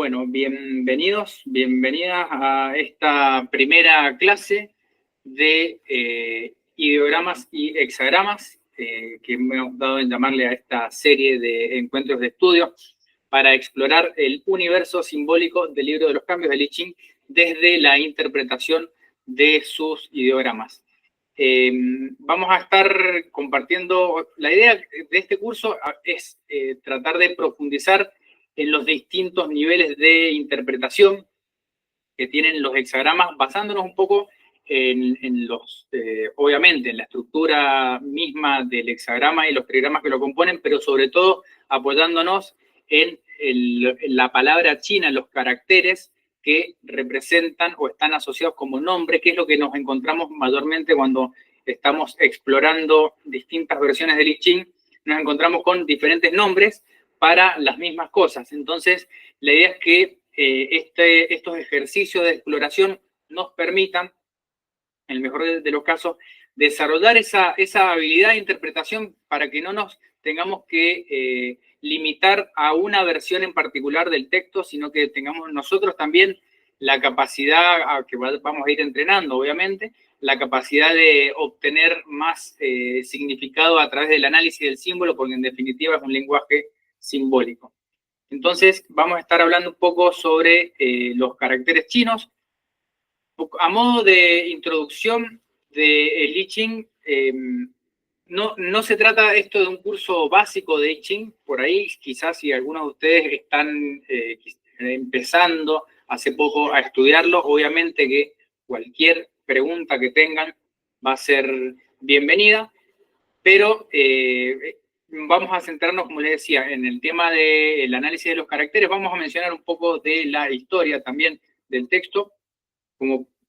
Bueno, bienvenidos, bienvenidas a esta primera clase de ideogramas y hexagramas que hemos dado en llamarle a esta serie de encuentros de estudio para explorar el universo simbólico del libro de los cambios de I Ching desde la interpretación de sus ideogramas. Vamos a estar compartiendo, la idea de este curso es tratar de profundizar en los distintos niveles de interpretación que tienen los hexagramas, basándonos un poco obviamente, en la estructura misma del hexagrama y los trigramas que lo componen, pero sobre todo apoyándonos en la palabra china, los caracteres que representan o están asociados como nombre, que es lo que nos encontramos mayormente cuando estamos explorando distintas versiones del I Ching. Nos encontramos con diferentes nombres para las mismas cosas. Entonces, la idea es que estos ejercicios de exploración nos permitan, en el mejor de los casos, desarrollar esa habilidad de interpretación para que no nos tengamos que limitar a una versión en particular del texto, sino que tengamos nosotros también la capacidad, que vamos a ir entrenando, obviamente, la capacidad de obtener más significado a través del análisis del símbolo, porque en definitiva es un lenguaje simbólico. Entonces, vamos a estar hablando un poco sobre los caracteres chinos. A modo de introducción del I Ching, no se trata esto de un curso básico de I Ching. Por ahí, quizás si algunos de ustedes están empezando hace poco a estudiarlo, obviamente que cualquier pregunta que tengan va a ser bienvenida, pero vamos a centrarnos, como les decía, en el tema del análisis de los caracteres. Vamos a mencionar un poco de la historia también del texto,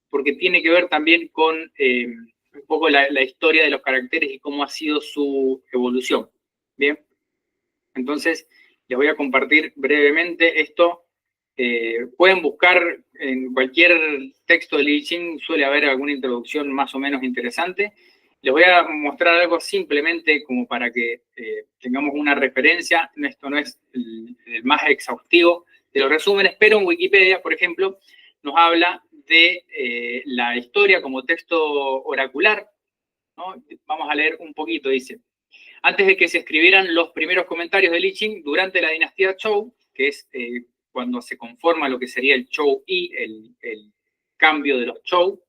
porque tiene que ver también con un poco la historia de los caracteres y cómo ha sido su evolución. Bien, entonces les voy a compartir brevemente esto. Pueden buscar en cualquier texto de I Ching, suele haber alguna introducción más o menos interesante. Les voy a mostrar algo simplemente como para que tengamos una referencia. Esto no es el más exhaustivo de los resúmenes, pero en Wikipedia, por ejemplo, nos habla de la historia como texto oracular, ¿no? Vamos a leer un poquito, dice. Antes de que se escribieran los primeros comentarios del I Ching, durante la dinastía Zhou, que es cuando se conforma lo que sería el Zhou-I, el cambio de los Zhou,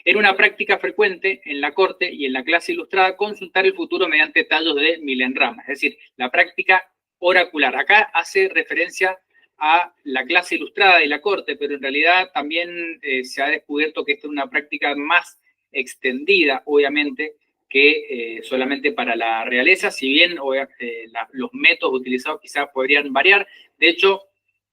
era una práctica frecuente en la corte y en la clase ilustrada consultar el futuro mediante tallos de milenrama, es decir, la práctica oracular. Acá hace referencia a la clase ilustrada y la corte, pero en realidad también se ha descubierto que esta es una práctica más extendida, obviamente, que solamente para la realeza, si bien los métodos utilizados quizás podrían variar. De hecho,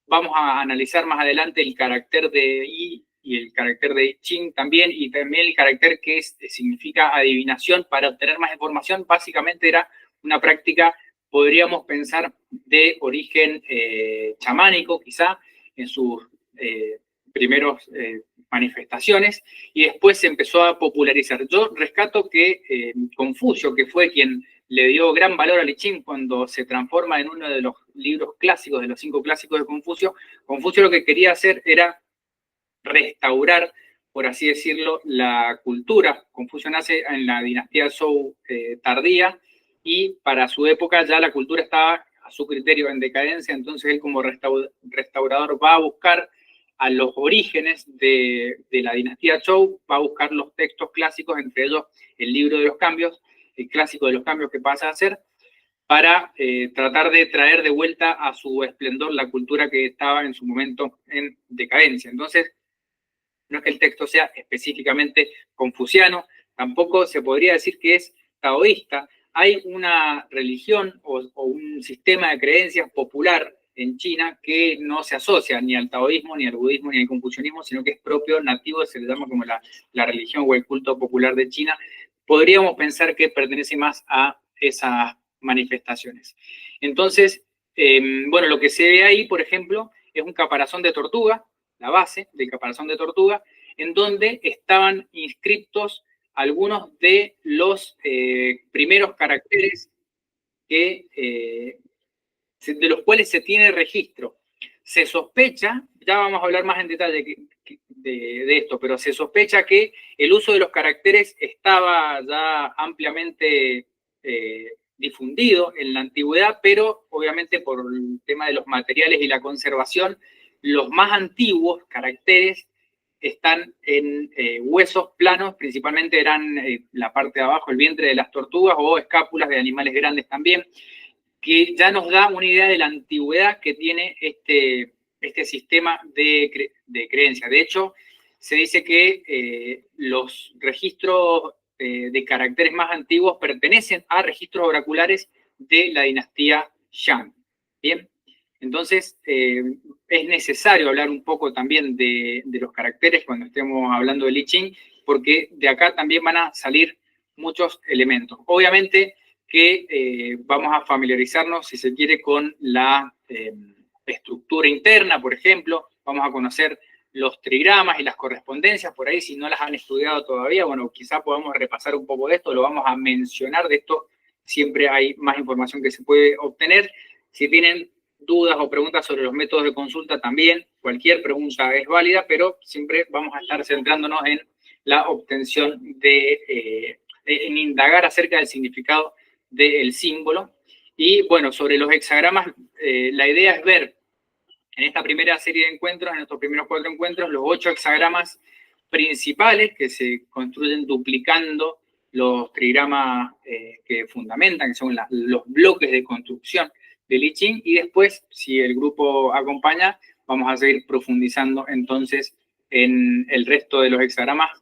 vamos a analizar más adelante el carácter de I y el carácter de Ching también, y también el carácter que significa adivinación para obtener más información. Básicamente era una práctica, podríamos pensar, de origen chamánico, quizá, en sus primeros manifestaciones, y después se empezó a popularizar. Yo rescato que Confucio, que fue quien le dio gran valor al I Ching cuando se transforma en uno de los libros clásicos, de los 5 clásicos de Confucio, Confucio lo que quería hacer era restaurar, por así decirlo, la cultura. Confucio nace en la dinastía Zhou tardía, y para su época ya la cultura estaba a su criterio en decadencia. Entonces él, como restaurador, va a buscar a los orígenes de la dinastía Zhou, va a buscar los textos clásicos, entre ellos el libro de los cambios, el clásico de los cambios que pasa a ser, para tratar de traer de vuelta a su esplendor la cultura que estaba en su momento en decadencia. Entonces, no es que el texto sea específicamente confuciano, tampoco se podría decir que es taoísta. Hay una religión o un sistema de creencias popular en China que no se asocia ni al taoísmo, ni al budismo, ni al confucianismo, sino que es propio, nativo, se le llama como la religión o el culto popular de China. Podríamos pensar que pertenece más a esas manifestaciones. Entonces, bueno, lo que se ve ahí, por ejemplo, es un caparazón de tortuga, la base del caparazón de tortuga, en donde estaban inscriptos algunos de los primeros caracteres de los cuales se tiene registro. Se sospecha, ya vamos a hablar más en detalle de esto, pero se sospecha que el uso de los caracteres estaba ya ampliamente difundido en la antigüedad, pero obviamente por el tema de los materiales y la conservación, los más antiguos caracteres están en huesos planos, principalmente eran la parte de abajo, el vientre de las tortugas o escápulas de animales grandes también, que ya nos da una idea de la antigüedad que tiene este sistema de creencia. De hecho, se dice que los registros de caracteres más antiguos pertenecen a registros oraculares de la dinastía Shang. Bien, entonces es necesario hablar un poco también de los caracteres cuando estemos hablando de I Ching, porque de acá también van a salir muchos elementos. Obviamente que vamos a familiarizarnos, si se quiere, con la estructura interna, por ejemplo. Vamos a conocer los trigramas y las correspondencias, por ahí, si no las han estudiado todavía, bueno, quizá podamos repasar un poco de esto, lo vamos a mencionar, de esto siempre hay más información que se puede obtener. Si tienen dudas o preguntas sobre los métodos de consulta también, cualquier pregunta es válida, pero siempre vamos a estar centrándonos en la obtención en indagar acerca del significado del símbolo. Y bueno, sobre los hexagramas, la idea es ver en esta primera serie de encuentros, en estos primeros 4 encuentros, los 8 hexagramas principales que se construyen duplicando los trigramas que fundamentan, que son los bloques de construcción del I Ching, y después, si el grupo acompaña, vamos a seguir profundizando entonces en el resto de los hexagramas.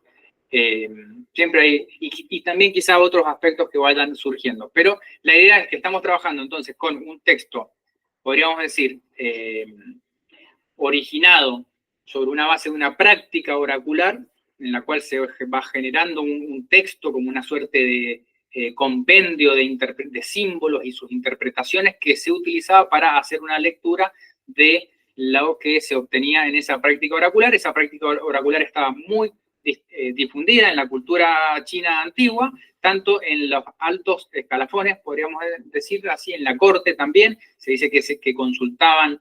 Siempre hay, y también quizá otros aspectos que vayan surgiendo, pero la idea es que estamos trabajando entonces con un texto, podríamos decir, originado sobre una base de una práctica oracular, en la cual se va generando un texto como una suerte de compendio de símbolos y sus interpretaciones que se utilizaba para hacer una lectura de lo que se obtenía en esa práctica oracular. Esa práctica oracular estaba muy difundida en la cultura china antigua, tanto en los altos escalafones, podríamos decir así, en la corte también, se dice que consultaban,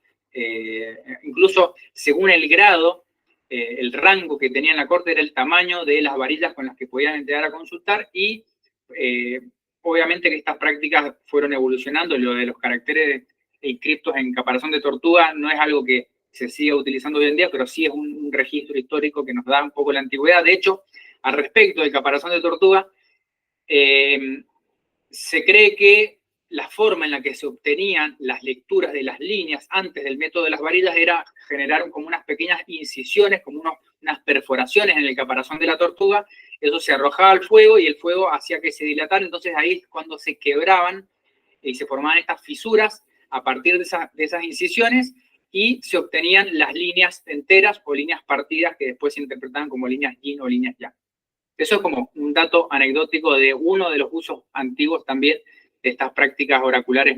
incluso según el grado, el rango que tenía en la corte era el tamaño de las varillas con las que podían entrar a consultar, y obviamente que estas prácticas fueron evolucionando. Lo de los caracteres inscriptos en caparazón de tortuga no es algo que se sigue utilizando hoy en día, pero sí es un registro histórico que nos da un poco la antigüedad. De hecho, al respecto del caparazón de tortuga, se cree que la forma en la que se obtenían las lecturas de las líneas antes del método de las varillas era generar como unas pequeñas incisiones, como unas perforaciones en el caparazón de la tortuga. Eso se arrojaba al fuego y el fuego hacía que se dilatara. Entonces ahí es cuando se quebraban y se formaban estas fisuras a partir de esas incisiones, y se obtenían las líneas enteras o líneas partidas que después se interpretaban como líneas yin o líneas yang. Eso es como un dato anecdótico de uno de los usos antiguos también de estas prácticas oraculares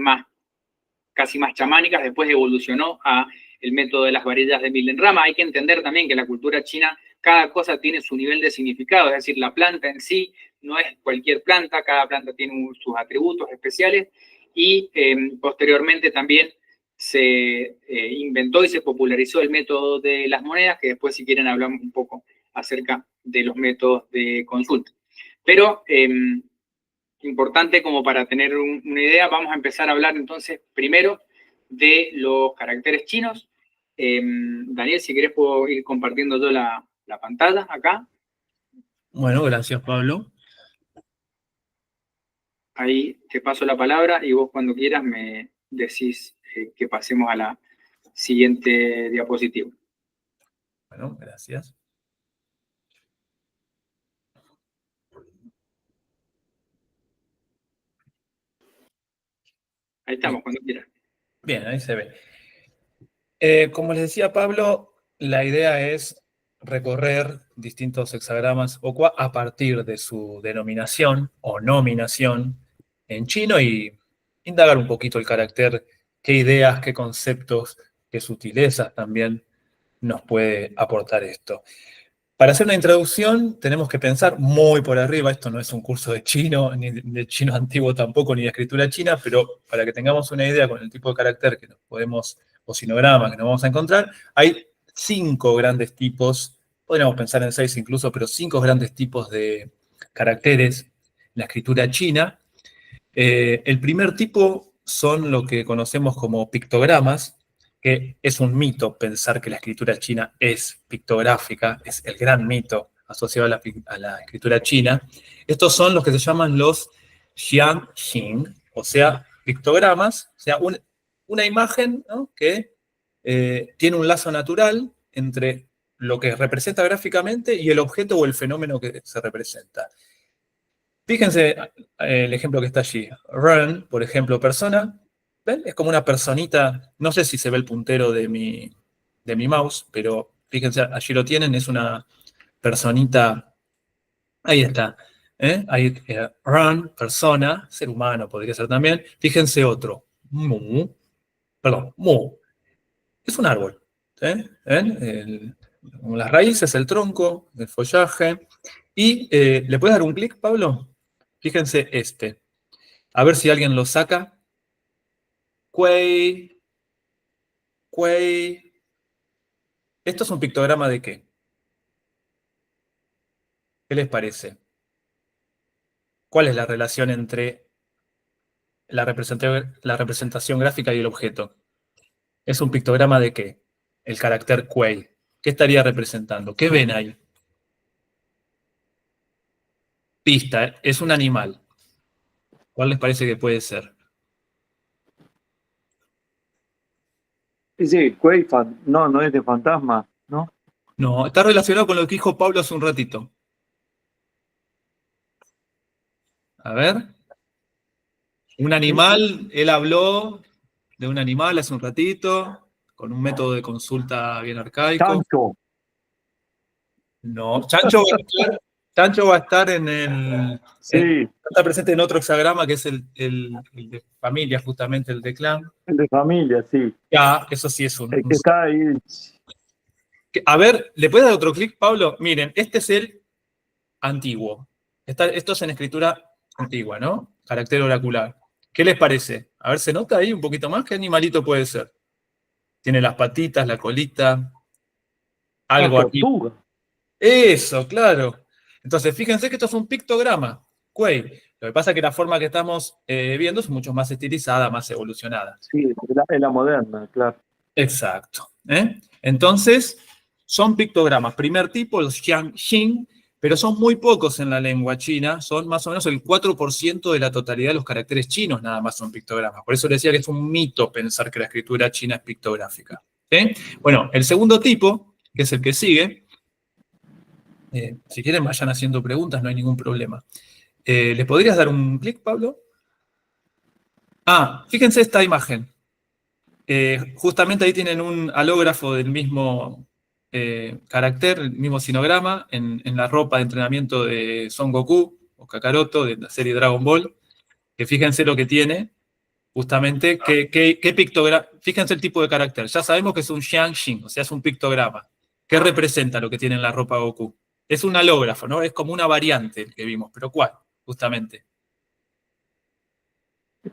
casi más chamánicas. Después evolucionó a el método de las varillas de Mildenrama. Hay que entender también que la cultura china, cada cosa tiene su nivel de significado, es decir, la planta en sí no es cualquier planta, cada planta tiene sus atributos especiales, y posteriormente también se inventó y se popularizó el método de las monedas, que después, si quieren, hablamos un poco acerca de los métodos de consulta. Pero importante como para tener una idea, vamos a empezar a hablar entonces primero de los caracteres chinos. Daniel, si querés puedo ir compartiendo yo la pantalla acá. Bueno, gracias, Pablo. Ahí te paso la palabra y vos cuando quieras me decís que pasemos a la siguiente diapositiva. Bueno, gracias. Ahí estamos, cuando quieras. Bien, ahí se ve. Como les decía Pablo, la idea es recorrer distintos hexagramas Okua a partir de su denominación o nominación en chino y indagar un poquito el carácter, qué ideas, qué conceptos, qué sutilezas también nos puede aportar esto. Para hacer una introducción tenemos que pensar muy por arriba, esto no es un curso de chino, ni de chino antiguo tampoco, ni de escritura china, pero para que tengamos una idea con el tipo de carácter que nos podemos o sinograma que nos vamos a encontrar, hay 5 grandes tipos, podríamos pensar en 6 incluso, pero 5 grandes tipos de caracteres en la escritura china. El primer tipo son lo que conocemos como pictogramas, que es un mito pensar que la escritura china es pictográfica, es el gran mito asociado a la escritura china. Estos son los que se llaman los xianxin, o sea, pictogramas, o sea, una imagen, ¿no?, que tiene un lazo natural entre lo que representa gráficamente y el objeto o el fenómeno que se representa. Fíjense el ejemplo que está allí. Run, por ejemplo, persona. ¿Ven? Es como una personita. No sé si se ve el puntero de mi mouse, pero fíjense, allí lo tienen. Es una personita. Ahí está. Ahí, run, persona, ser humano podría ser también. Fíjense otro. Mu. Perdón, mu. Es un árbol. ¿Ven? Las raíces, el tronco, el follaje. Y ¿le puedes dar un clic, Pablo? Fíjense este. A ver si alguien lo saca. Cuey, cuey. ¿Esto es un pictograma de qué? ¿Qué les parece? ¿Cuál es la relación entre la representación gráfica y el objeto? ¿Es un pictograma de qué? El carácter cuey. ¿Qué estaría representando? ¿Qué ven ahí? Pista, ¿eh? Es un animal. ¿Cuál les parece que puede ser? Ese Quake, no, no es de fantasma, ¿no? No, está relacionado con lo que dijo Pablo hace un ratito. A ver. Un animal, él habló de un animal hace un ratito, con un método de consulta bien arcaico. Chancho. No, Chancho va a estar en el. Sí, Está presente en otro hexagrama que es el de familia, justamente el de clan. el de familia, sí. Ya, eso sí es El que está ahí. A ver, ¿le puedes dar otro clic, Pablo? Miren, este es el antiguo. Esto es en escritura antigua, ¿no? Carácter oracular. ¿Qué les parece? A ver, ¿se nota ahí un poquito más? ¿Qué animalito puede ser? Tiene las patitas, la colita, La algo aquí. tortuga. Eso, claro. Entonces, fíjense que esto es un pictograma, Quay. Lo que pasa es que la forma que estamos viendo es mucho más estilizada, más evolucionada. Sí, es la moderna, claro. Exacto. Entonces, son pictogramas. Primer tipo, los Xianxin, pero son muy pocos en la lengua china. Son más o menos el 4% de la totalidad de los caracteres chinos, nada más son pictogramas. Por eso les decía que es un mito pensar que la escritura china es pictográfica. Bueno, el segundo tipo, que es el que sigue, si quieren vayan haciendo preguntas, no hay ningún problema. ¿Le podrías dar un clic, Pablo? Ah, fíjense esta imagen. Justamente ahí tienen un halógrafo del mismo carácter, el mismo sinograma, en la ropa de entrenamiento de Son Goku o Kakaroto de la serie Dragon Ball. Que fíjense lo que tiene, justamente, qué pictograma. Fíjense el tipo de carácter. Ya sabemos que es un Xianxin, o sea, es un pictograma. ¿Qué representa lo que tiene en la ropa Goku? Es un halógrafo, ¿no? Es como una variante que vimos, pero ¿cuál? Justamente.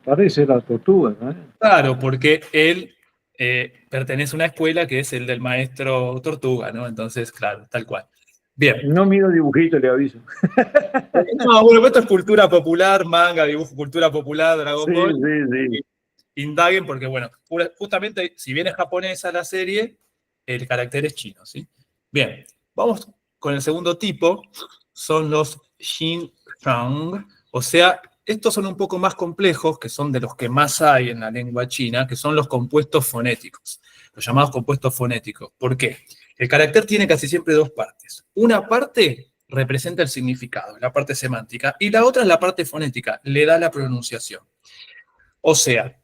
Parece la tortuga, ¿no? Claro, porque él pertenece a una escuela que es el del maestro Tortuga, ¿no? Entonces, claro, tal cual. Bien. No miro dibujito, le aviso. No, bueno, esto es cultura popular, manga, dibujo, cultura popular, Dragon Sí, Ball. sí, sí. Indaguen porque, bueno, justamente, si bien es japonesa la serie, el carácter es chino, ¿sí? Bien, vamos con el segundo tipo, son los Xinjiang, o sea, estos son un poco más complejos, que son de los que más hay en la lengua china, que son los compuestos fonéticos, los llamados compuestos fonéticos. ¿Por qué? El carácter tiene casi siempre dos partes. Una parte representa el significado, la parte semántica, y la otra es la parte fonética, le da la pronunciación. O sea,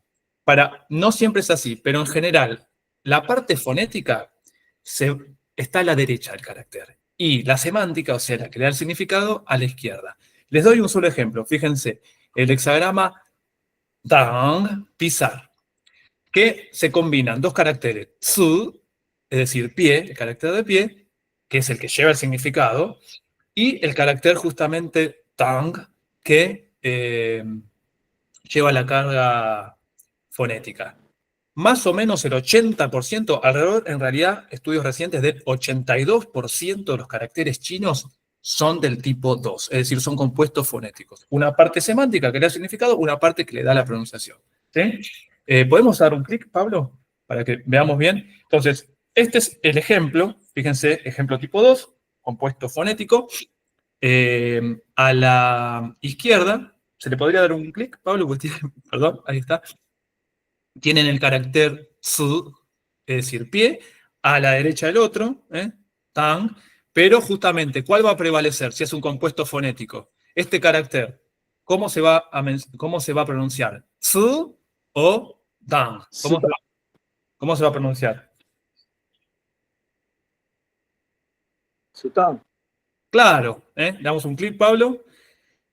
no siempre es así, pero en general, la parte fonética está a la derecha del carácter. Y la semántica, o sea, la que le da el significado, a la izquierda. Les doy un solo ejemplo. Fíjense, el hexagrama dang, pisar, que se combinan dos caracteres, tzu, es decir, pie, el carácter de pie, que es el que lleva el significado, y el carácter justamente tang, que lleva la carga fonética. más o menos el 80%, alrededor, en realidad, estudios recientes del 82% de los caracteres chinos son del tipo 2, es decir, son compuestos fonéticos. Una parte semántica que le da significado, una parte que le da la pronunciación. ¿Sí? ¿Podemos dar un clic, Pablo? Para que veamos bien. Entonces, este es el ejemplo, fíjense, ejemplo tipo 2, compuesto fonético. A la izquierda, ¿se le podría dar un clic, Pablo? Pues perdón, ahí está. Tienen el carácter tzu, es decir, pie, a la derecha el otro, tan, pero justamente, ¿cuál va a prevalecer si es un compuesto fonético? Este carácter, ¿cómo se va a pronunciar? ¿Tzu o dan? ¿Cómo se va a pronunciar? Sután. Claro, damos un clic, Pablo.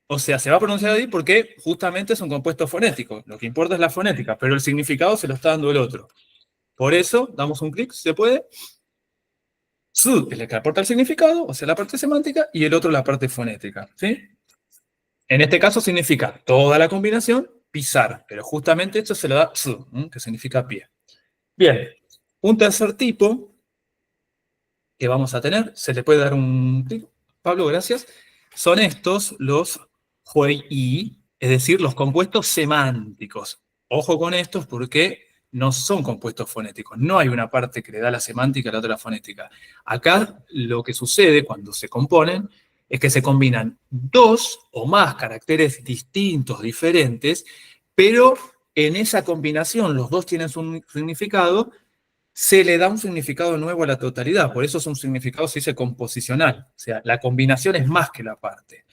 O sea, se va a pronunciar ahí porque justamente es un compuesto fonético. Lo que importa es la fonética, pero el significado se lo está dando el otro. Por eso, damos un clic, ¿se puede? Tzu es el que aporta el significado, o sea, la parte semántica, y el otro la parte fonética, ¿sí? En este caso significa toda la combinación, pisar, pero justamente esto se lo da tzu, que significa pie. Bien, un tercer tipo que vamos a tener, se le puede dar un clic, Pablo, gracias, son estos los huiyi, es decir, los compuestos semánticos. Ojo con estos porque no son compuestos fonéticos. No hay una parte que le da la semántica y la otra la fonética. Acá lo que sucede cuando se componen es que se combinan dos o más caracteres distintos, diferentes, pero en esa combinación los dos tienen su significado, se le da un significado nuevo a la totalidad. Por eso es un significado, se dice, composicional. O sea, la combinación es más que la parte.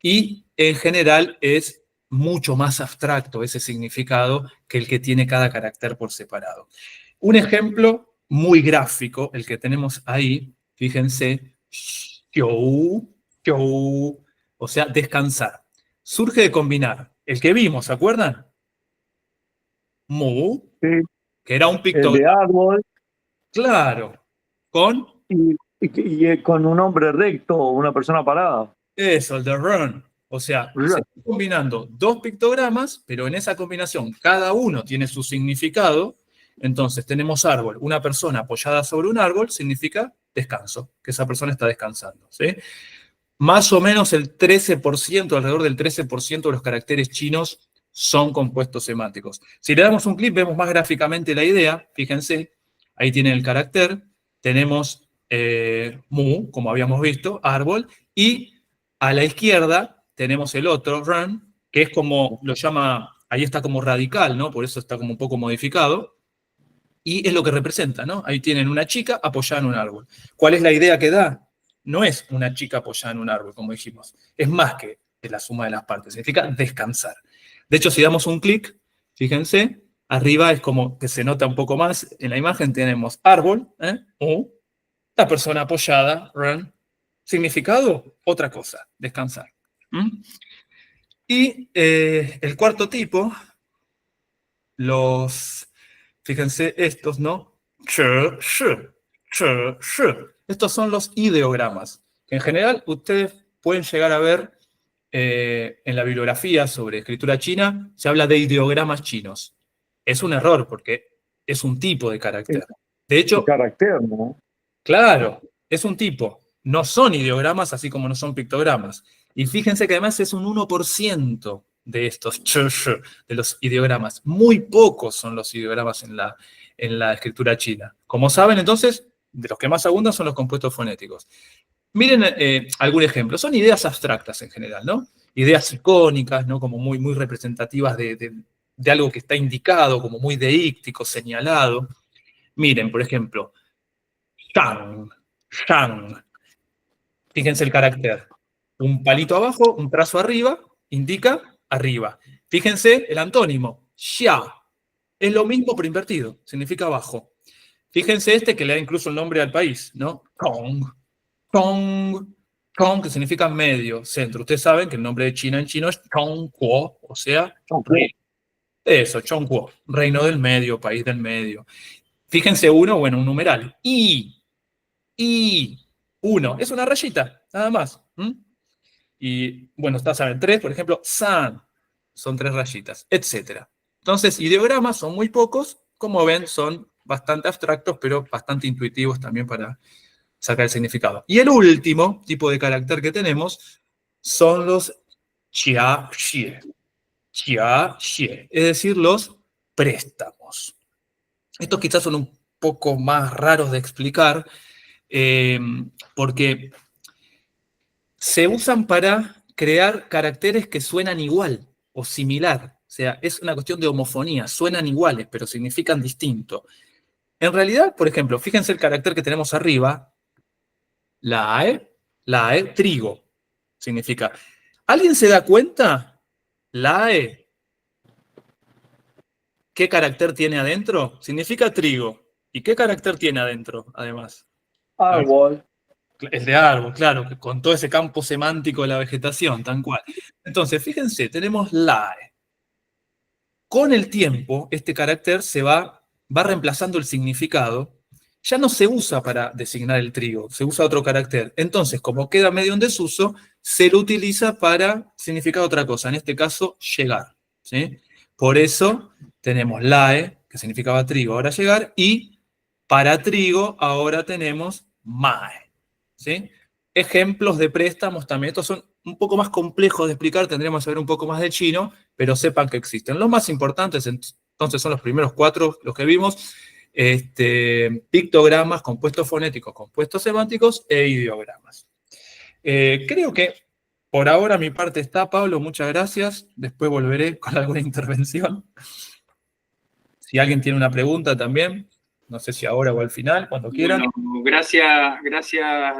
Y en general es mucho más abstracto ese significado que el que tiene cada carácter por separado. Un ejemplo muy gráfico, el que tenemos ahí, fíjense, xiu, xiu, o sea, descansar. Surge de combinar el que vimos, ¿se acuerdan? Mu, Sí, que era un el pictograma. de árbol Claro, con y con un hombre recto o una persona parada. eso, el de run. O sea, se están combinando dos pictogramas, pero en esa combinación cada uno tiene su significado. Entonces tenemos árbol, una persona apoyada sobre un árbol significa descanso, que esa persona está descansando. ¿Sí? Más o menos el 13%, alrededor del 13% de los caracteres chinos son compuestos semánticos. Si le damos un clic, vemos más gráficamente la idea. Fíjense, ahí tienen el carácter. Tenemos mu, como habíamos visto, árbol, y a la izquierda tenemos el otro, run, que es como, lo llama, ahí está como radical, ¿no? Por eso está como un poco modificado, y es lo que representa, ¿no? Ahí tienen una chica apoyada en un árbol. ¿Cuál es la idea que da? No es una chica apoyada en un árbol, como dijimos, es más que la suma de las partes, significa descansar. De hecho, si damos un clic, fíjense, arriba es como que se nota un poco más, en la imagen tenemos árbol, la persona apoyada, run. Significado, otra cosa, descansar. Y el cuarto tipo, fíjense estos, ¿no? Ch, sh, ch, sh. Estos son los ideogramas, que en general ustedes pueden llegar a ver en la bibliografía sobre escritura china, se habla de ideogramas chinos. Es un error porque es un tipo de carácter. De El hecho, carácter, ¿no? claro, es un tipo. No son ideogramas así como no son pictogramas. Y fíjense que además es un 1% de estos de los ideogramas. Muy pocos son los ideogramas en la escritura china. Como saben, entonces, de los que más abundan son los compuestos fonéticos. Miren algún ejemplo. Son ideas abstractas en general, ¿no? Ideas icónicas, ¿no? Como muy, muy representativas de algo que está indicado, como muy deíctico, señalado. Miren, por ejemplo, Shang, Shang. Fíjense el carácter. Un palito abajo, un trazo arriba, indica arriba. Fíjense el antónimo, Xia. Es lo mismo pero invertido, significa abajo. Fíjense este que le da incluso el nombre al país, ¿no? Kong, Kong, Kong, que significa medio, centro. Ustedes saben que el nombre de China en chino es Chongguo, o sea, eso, Chongguo, reino del medio, país del medio. Fíjense uno, bueno, un numeral, y 1. Es una rayita, nada más. Y bueno, saben, 3, por ejemplo, san, son 3 rayitas, etc. Entonces, ideogramas son muy pocos, como ven, son bastante abstractos, pero bastante intuitivos también para sacar el significado. Y el último tipo de carácter que tenemos son los chia-xie. Chia-xie, es decir, los préstamos. Estos quizás son un poco más raros de explicar, porque se usan para crear caracteres que suenan igual o similar. O sea, es una cuestión de homofonía, suenan iguales, pero significan distinto. En realidad, por ejemplo, fíjense el carácter que tenemos arriba, la AE, trigo, significa. ¿Alguien se da cuenta? La AE, ¿qué carácter tiene adentro? Significa trigo. ¿Y qué carácter tiene adentro, además? Árbol. El de árbol, claro, con todo ese campo semántico de la vegetación, tal cual. Entonces, fíjense, tenemos la AE. Con el tiempo, este carácter va reemplazando el significado. Ya no se usa para designar el trigo, se usa otro carácter. Entonces, como queda medio en desuso, se lo utiliza para significar otra cosa, en este caso, llegar. ¿Sí? Por eso tenemos lae, que significaba trigo, ahora llegar, y para trigo ahora tenemos mae. ¿Sí? Ejemplos de préstamos también, estos son un poco más complejos de explicar, tendríamos que saber un poco más de chino, pero sepan que existen. Los más importantes entonces son los primeros 4, los que vimos, pictogramas, compuestos fonéticos, compuestos semánticos e ideogramas. Creo que por ahora mi parte está, Pablo, muchas gracias. Después volveré con alguna intervención. Si alguien tiene una pregunta también, no sé si ahora o al final, cuando quieran. Bueno, gracias,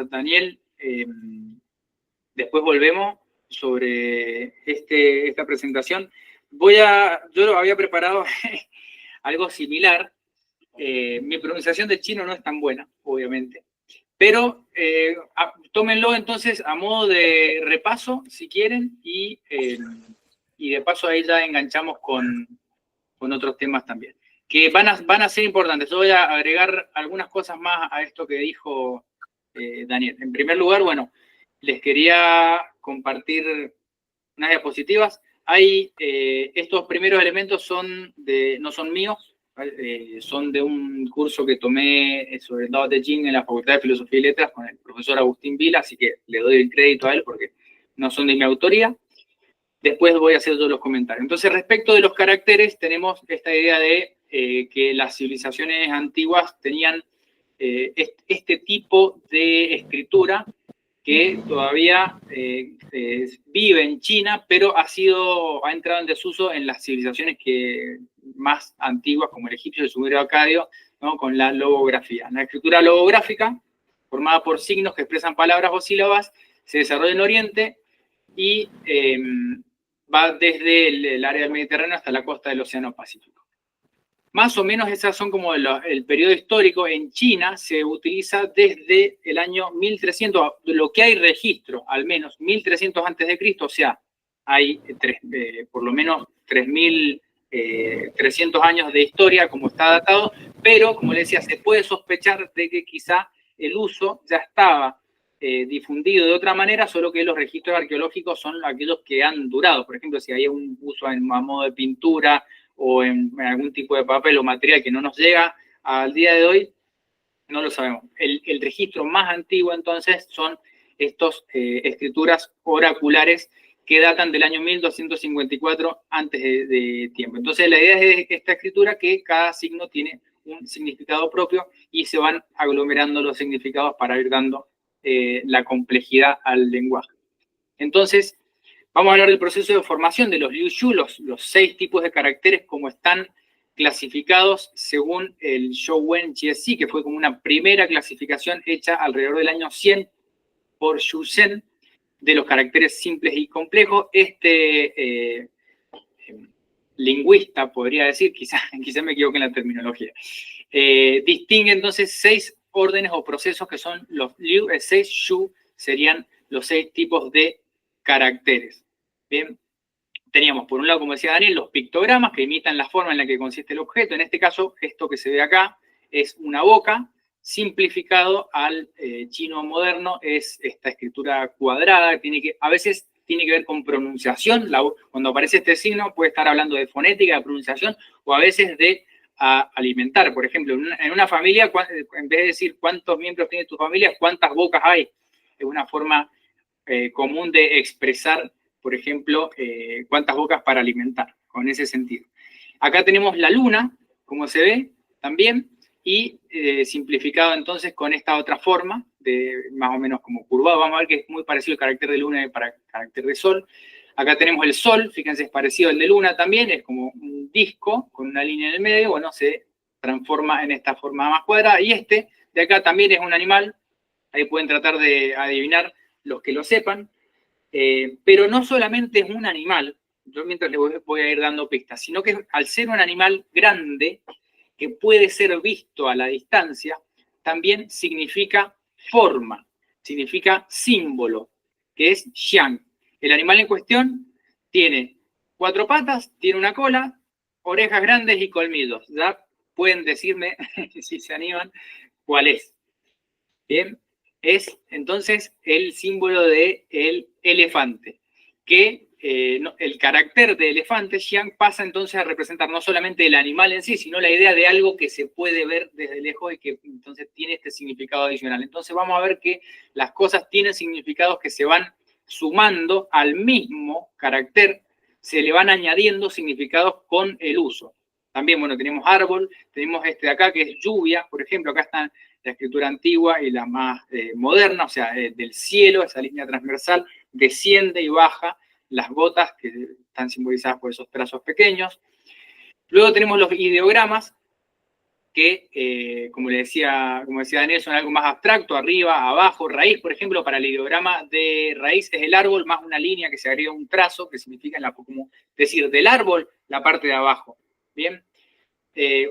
Daniel. Después volvemos sobre esta presentación. Yo lo había preparado algo similar. Mi pronunciación de chino no es tan buena, obviamente. Pero tómenlo entonces a modo de repaso, si quieren, y de paso ahí ya enganchamos con otros temas también, que van a ser importantes. Yo voy a agregar algunas cosas más a esto que dijo Daniel. En primer lugar, bueno, les quería compartir unas diapositivas. Estos primeros elementos no son míos, son de un curso que tomé sobre el Dao de Jing en la Facultad de Filosofía y Letras con el profesor Agustín Vila, así que le doy el crédito a él porque no son de mi autoría. Después voy a hacer yo los comentarios. Entonces, respecto de los caracteres, tenemos esta idea de que las civilizaciones antiguas tenían este tipo de escritura que todavía vive en China, pero ha entrado en desuso en las civilizaciones más antiguas, como el egipcio, el sumerio acadio, ¿no? Con la logografía. La escritura logográfica, formada por signos que expresan palabras o sílabas, se desarrolla en Oriente y va desde el área del Mediterráneo hasta la costa del Océano Pacífico. Más o menos esas son como el periodo histórico. En China se utiliza desde el año 1300, lo que hay registro, al menos 1300 a.C., o sea, hay por lo menos 3.300 años de historia como está datado, pero, como les decía, se puede sospechar de que quizá el uso ya estaba difundido de otra manera, solo que los registros arqueológicos son aquellos que han durado. Por ejemplo, si hay un uso a modo de pintura o en algún tipo de papel o material que no nos llega al día de hoy, no lo sabemos. El registro más antiguo, entonces, son estas escrituras oraculares que datan del año 1254 antes de tiempo. Entonces, la idea es esta escritura que cada signo tiene un significado propio y se van aglomerando los significados para ir dando la complejidad al lenguaje. Entonces, vamos a hablar del proceso de formación de los Liu Shu, los 6 tipos de caracteres como están clasificados según el Zhou-Wen Jie-Si, que fue como una primera clasificación hecha alrededor del año 100 por Xu Zhen, de los caracteres simples y complejos. Lingüista, podría decir, quizá me equivoque en la terminología, distingue entonces 6 órdenes o procesos que son los Liu, 6 Shu, serían los 6 tipos de caracteres. Bien, teníamos por un lado, como decía Daniel, los pictogramas que imitan la forma en la que consiste el objeto. En este caso, esto que se ve acá es una boca, simplificado al chino moderno, es esta escritura cuadrada, a veces tiene que ver con pronunciación. Cuando aparece este signo puede estar hablando de fonética, de pronunciación, o a veces de a alimentar. Por ejemplo, en una familia, en vez de decir cuántos miembros tiene tu familia, cuántas bocas hay. Es una forma común de expresar, por ejemplo, cuántas bocas para alimentar, con ese sentido. Acá tenemos la luna, como se ve también, y simplificado entonces con esta otra forma, de más o menos como curvado. Vamos a ver que es muy parecido el carácter de luna para el carácter de sol. Acá tenemos el sol, fíjense, es parecido al de luna también, es como un disco con una línea en el medio, bueno, se transforma en esta forma más cuadrada. Y este de acá también es un animal, ahí pueden tratar de adivinar los que lo sepan, pero no solamente es un animal, yo mientras les voy a ir dando pistas, sino que al ser un animal grande, que puede ser visto a la distancia, también significa forma, significa símbolo, que es xiang. El animal en cuestión tiene 4 patas, tiene una cola, orejas grandes y colmillos. Ya pueden decirme, si se animan, cuál es. Bien, es entonces el símbolo del elefante, que el carácter de elefante, xiang, pasa entonces a representar no solamente el animal en sí, sino la idea de algo que se puede ver desde lejos y que entonces tiene este significado adicional. Entonces vamos a ver que las cosas tienen significados que se van sumando al mismo carácter, se le van añadiendo significados con el uso. También, bueno, tenemos árbol, tenemos este de acá que es lluvia, por ejemplo, acá está la escritura antigua y la más moderna, o sea, del cielo, esa línea transversal, desciende y baja las gotas que están simbolizadas por esos trazos pequeños. Luego tenemos los ideogramas, que, como decía Daniel, son algo más abstracto, arriba, abajo, raíz, por ejemplo, para el ideograma de raíz es el árbol más una línea que se agrega un trazo, que significa, como decir, del árbol, la parte de abajo, ¿bien?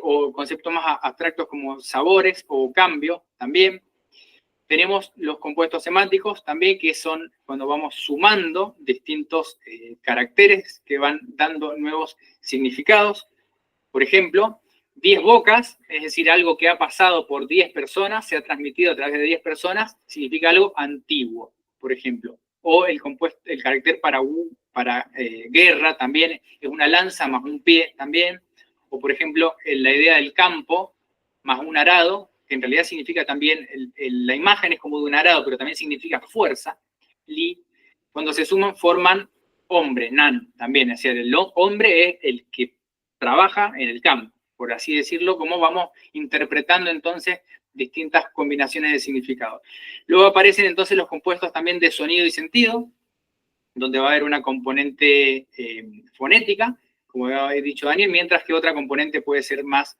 O conceptos más abstractos como sabores o cambio, también. Tenemos los compuestos semánticos también, que son cuando vamos sumando distintos caracteres que van dando nuevos significados. Por ejemplo, 10 bocas, es decir, algo que ha pasado por 10 personas, se ha transmitido a través de 10 personas, significa algo antiguo, por ejemplo. O el carácter para guerra también es una lanza más un pie también. O, por ejemplo, la idea del campo más un arado, que en realidad significa también, la imagen es como de un arado, pero también significa fuerza. Li, cuando se suman, forman hombre, nan, también. Es decir, el hombre es el que trabaja en el campo, por así decirlo, como vamos interpretando entonces distintas combinaciones de significado. Luego aparecen entonces los compuestos también de sonido y sentido, donde va a haber una componente fonética, como ha dicho Daniel, mientras que otra componente puede ser más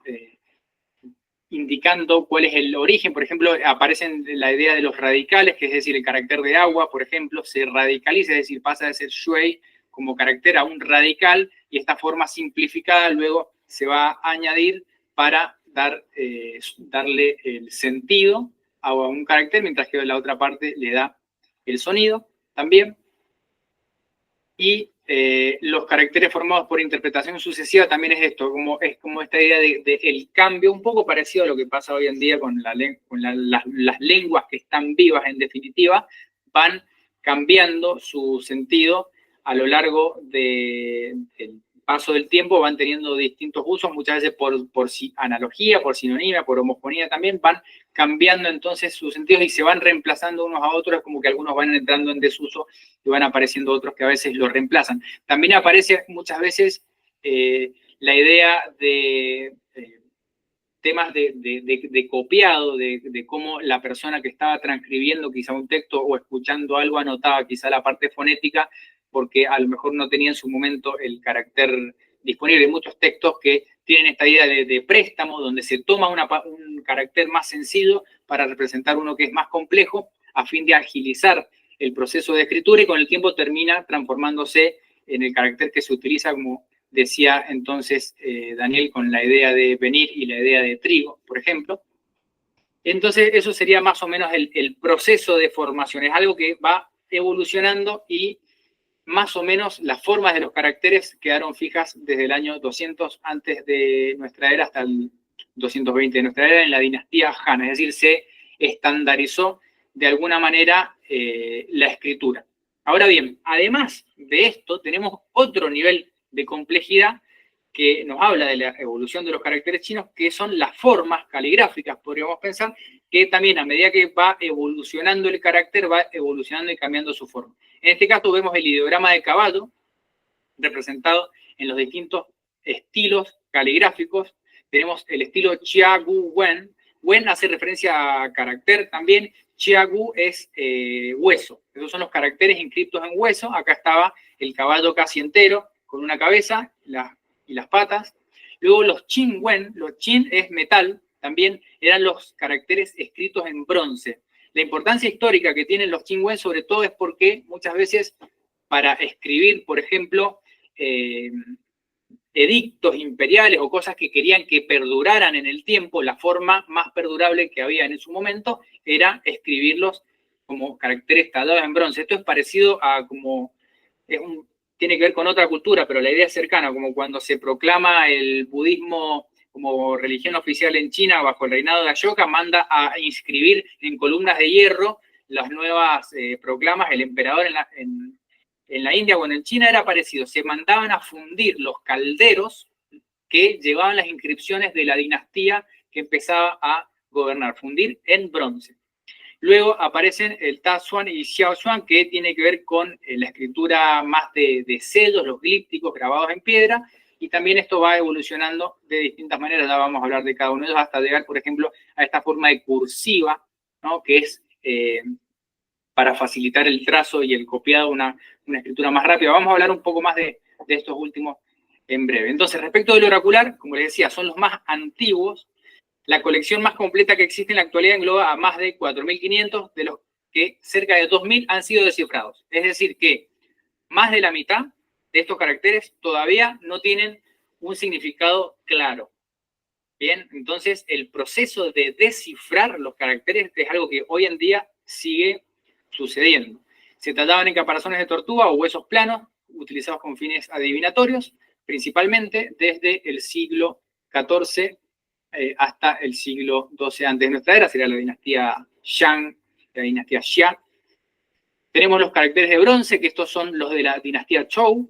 indicando cuál es el origen. Por ejemplo, aparecen la idea de los radicales, que es decir, el carácter de agua, por ejemplo, se radicaliza, es decir, pasa de ser shui como carácter a un radical, y esta forma simplificada luego se va a añadir para darle el sentido a un carácter, mientras que la otra parte le da el sonido también. Y los caracteres formados por interpretación sucesiva también es esto, es como esta idea de el cambio, un poco parecido a lo que pasa hoy en día con las lenguas que están vivas, en definitiva, van cambiando su sentido a lo largo del paso del tiempo, van teniendo distintos usos, muchas veces por analogía, por sinonimia, por homofonía también, van cambiando entonces sus sentidos y se van reemplazando unos a otros, como que algunos van entrando en desuso y van apareciendo otros que a veces los reemplazan. También aparece muchas veces la idea de temas de copiado, de cómo la persona que estaba transcribiendo quizá un texto o escuchando algo anotaba quizá la parte fonética, porque a lo mejor no tenía en su momento el carácter disponible. Hay muchos textos que tienen esta idea de préstamo, donde se toma un carácter más sencillo para representar uno que es más complejo, a fin de agilizar el proceso de escritura, y con el tiempo termina transformándose en el carácter que se utiliza, como decía entonces Daniel, con la idea de venir y la idea de trigo, por ejemplo. Entonces, eso sería más o menos el proceso de formación. Es algo que va evolucionando y más o menos las formas de los caracteres quedaron fijas desde el año 200 antes de nuestra era hasta el 220 de nuestra era, en la dinastía Han. Es decir, se estandarizó de alguna manera la escritura. Ahora bien, además de esto, tenemos otro nivel de complejidad, que nos habla de la evolución de los caracteres chinos, que son las formas caligráficas, podríamos pensar, que también a medida que va evolucionando el carácter, va evolucionando y cambiando su forma. En este caso vemos el ideograma de caballo, representado en los distintos estilos caligráficos. Tenemos el estilo Chia-Gu Wen. Wen hace referencia a carácter también. Chia-Gu es hueso. Esos son los caracteres inscritos en hueso. Acá estaba el caballo casi entero, con una cabeza y las patas. Luego los Qin Wen, los Qin es metal, también eran los caracteres escritos en bronce. La importancia histórica que tienen los Qin Wen sobre todo es porque muchas veces para escribir, por ejemplo, edictos imperiales o cosas que querían que perduraran en el tiempo, la forma más perdurable que había en su momento era escribirlos como caracteres tallados en bronce. Esto es parecido a como, tiene que ver con otra cultura, pero la idea es cercana, como cuando se proclama el budismo como religión oficial en China bajo el reinado de Ashoka, manda a inscribir en columnas de hierro las nuevas proclamas, el emperador en la India, bueno, en China era parecido, se mandaban a fundir los calderos que llevaban las inscripciones de la dinastía que empezaba a gobernar, fundir en bronce. Luego aparecen el Ta Xuan y Xiao Xuan, que tiene que ver con la escritura más de sellos, los glípticos grabados en piedra, y también esto va evolucionando de distintas maneras, ya vamos a hablar de cada uno de ellos, hasta llegar, por ejemplo, a esta forma de cursiva, ¿no? Que es para facilitar el trazo y el copiado, una escritura más rápida. Vamos a hablar un poco más de estos últimos en breve. Entonces, respecto del oracular, como les decía, son los más antiguos. La colección más completa que existe en la actualidad engloba a más de 4.500, de los que cerca de 2.000 han sido descifrados. Es decir, que más de la mitad de estos caracteres todavía no tienen un significado claro. Bien, entonces el proceso de descifrar los caracteres es algo que hoy en día sigue sucediendo. Se tallaban en caparazones de tortuga o huesos planos, utilizados con fines adivinatorios, principalmente desde el siglo XIV hasta el siglo XII antes de nuestra era, sería la dinastía Shang, la dinastía Xia. Tenemos los caracteres de bronce, que estos son los de la dinastía Zhou,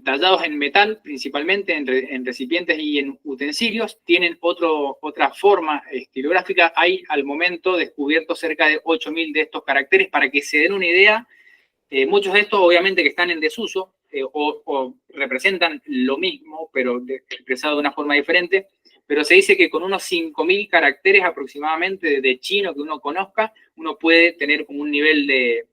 tallados en metal, principalmente en recipientes y en utensilios. Tienen otra forma estilográfica. Hay al momento descubierto cerca de 8.000 de estos caracteres. Para que se den una idea, muchos de estos obviamente que están en desuso o representan lo mismo, pero expresado de una forma diferente. Pero se dice que con unos 5.000 caracteres aproximadamente de chino que uno conozca, uno puede tener como un nivel de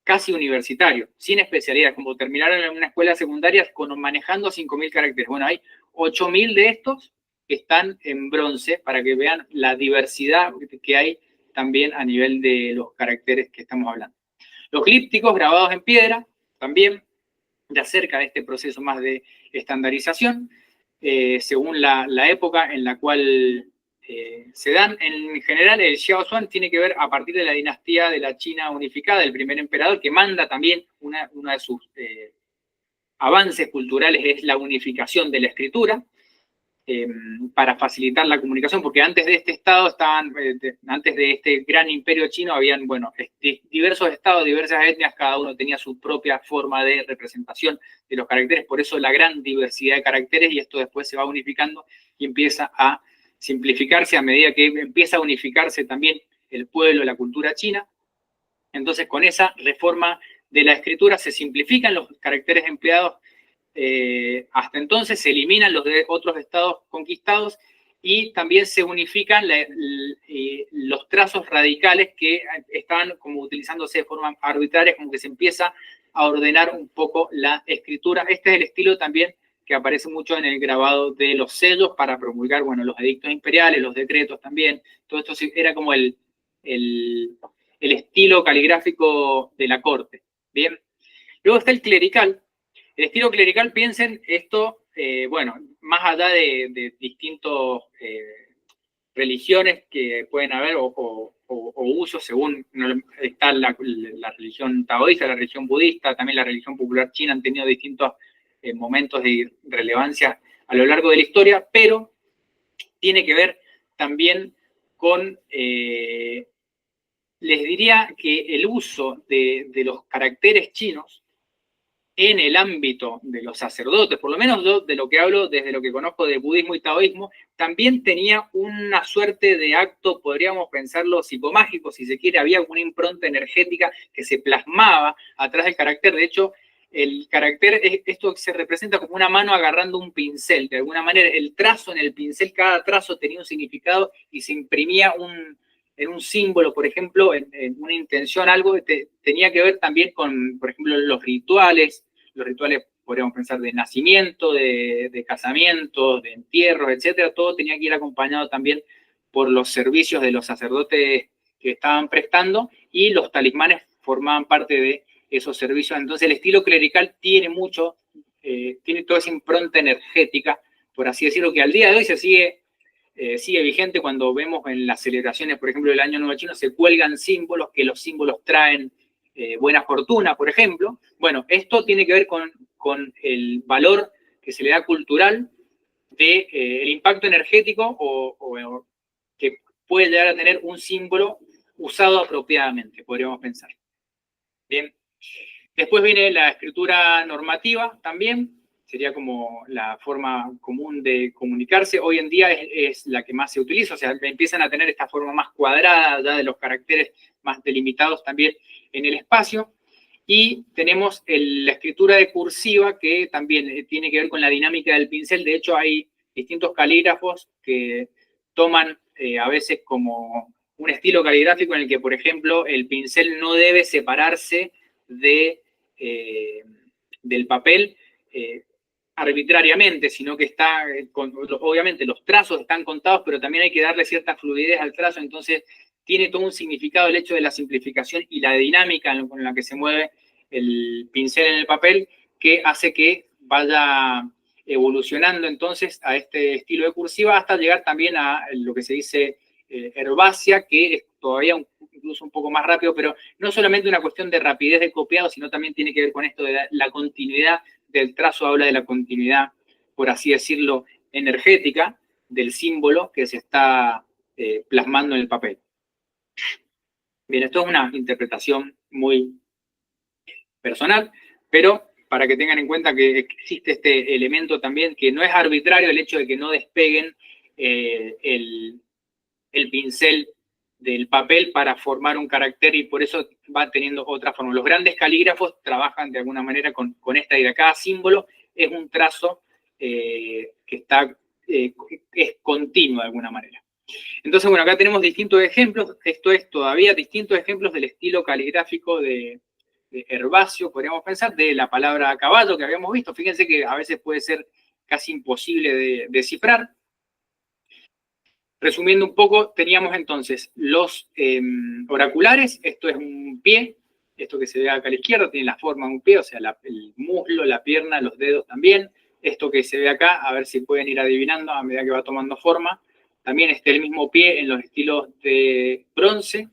casi universitario, sin especialidad, como terminar en una escuela secundaria manejando 5.000 caracteres. Bueno, hay 8.000 de estos que están en bronce para que vean la diversidad que hay también a nivel de los caracteres que estamos hablando. Los glípticos grabados en piedra, también ya cerca de este proceso más de estandarización, según la época en la cual se dan. En general, el Xiao Xuan tiene que ver a partir de la dinastía de la China unificada, el primer emperador, que manda también una de sus avances culturales es la unificación de la escritura, para facilitar la comunicación, porque antes de este estado antes de este gran imperio chino, habían, bueno, diversos estados, diversas etnias, cada uno tenía su propia forma de representación de los caracteres, por eso la gran diversidad de caracteres, y esto después se va unificando y empieza a simplificarse a medida que empieza a unificarse también el pueblo, la cultura china. Entonces, con esa reforma de la escritura se simplifican los caracteres empleados. Hasta entonces se eliminan los de otros estados conquistados y también se unifican los trazos radicales que estaban como utilizándose de forma arbitraria, como que se empieza a ordenar un poco la escritura. Este es el estilo también que aparece mucho en el grabado de los sellos para promulgar, bueno, los edictos imperiales, los decretos también. Todo esto era como el estilo caligráfico de la corte. Bien. Luego está el clerical. El estilo clerical, piensen esto, bueno, más allá de distintas religiones que pueden haber o usos, según está la religión taoísta, la religión budista, también la religión popular china, han tenido distintos momentos de relevancia a lo largo de la historia, pero tiene que ver también con, les diría que el uso de los caracteres chinos en el ámbito de los sacerdotes, por lo menos yo, de lo que hablo desde lo que conozco de budismo y taoísmo, también tenía una suerte de acto, podríamos pensarlo, psicomágico, si se quiere, había una impronta energética que se plasmaba atrás del carácter. De hecho, el carácter, esto se representa como una mano agarrando un pincel, de alguna manera el trazo en el pincel, cada trazo tenía un significado y se imprimía en un símbolo, por ejemplo, en una intención, algo que tenía que ver también con, por ejemplo, los rituales podríamos pensar de nacimiento, de casamiento, de entierros, etcétera, todo tenía que ir acompañado también por los servicios de los sacerdotes que estaban prestando, y los talismanes formaban parte de esos servicios. Entonces el estilo clerical tiene mucho, tiene toda esa impronta energética, por así decirlo, que al día de hoy se sigue vigente. Cuando vemos en las celebraciones, por ejemplo, del Año Nuevo Chino, se cuelgan símbolos, que los símbolos traen buena fortuna, por ejemplo. Bueno, esto tiene que ver con el valor que se le da cultural de el impacto energético o que puede llegar a tener un símbolo usado apropiadamente, podríamos pensar. Bien. Después viene la escritura normativa también, sería como la forma común de comunicarse. Hoy en día es la que más se utiliza, o sea, empiezan a tener esta forma más cuadrada, ya de los caracteres más delimitados también en el espacio. Y tenemos la escritura de cursiva, que también tiene que ver con la dinámica del pincel. De hecho, hay distintos calígrafos que toman a veces como un estilo caligráfico en el que, por ejemplo, el pincel no debe separarse del papel arbitrariamente, sino que está, obviamente los trazos están contados, pero también hay que darle cierta fluidez al trazo. Entonces tiene todo un significado el hecho de la simplificación y la dinámica con la que se mueve el pincel en el papel, que hace que vaya evolucionando entonces a este estilo de cursiva hasta llegar también a lo que se dice herbácea, que es todavía incluso un poco más rápido, pero no solamente una cuestión de rapidez de copiado, sino también tiene que ver con esto de la continuidad del trazo. Habla de la continuidad, por así decirlo, energética del símbolo que se está plasmando en el papel. Bien, esto es una interpretación muy personal, pero para que tengan en cuenta que existe este elemento también, que no es arbitrario el hecho de que no despeguen el pincel del papel para formar un carácter, y por eso va teniendo otra forma. Los grandes calígrafos trabajan de alguna manera con esta idea. Cada símbolo es un trazo que está, es continuo de alguna manera. Entonces, bueno, acá tenemos distintos ejemplos. Esto es todavía distintos ejemplos del estilo caligráfico de herbáceo, podríamos pensar, de la palabra caballo que habíamos visto. Fíjense que a veces puede ser casi imposible de descifrar. Resumiendo un poco, teníamos entonces los oraculares. Esto es un pie, esto que se ve acá a la izquierda tiene la forma de un pie, o sea, el muslo, la pierna, los dedos también. Esto que se ve acá, a ver si pueden ir adivinando a medida que va tomando forma. También el mismo pie en los estilos de bronce.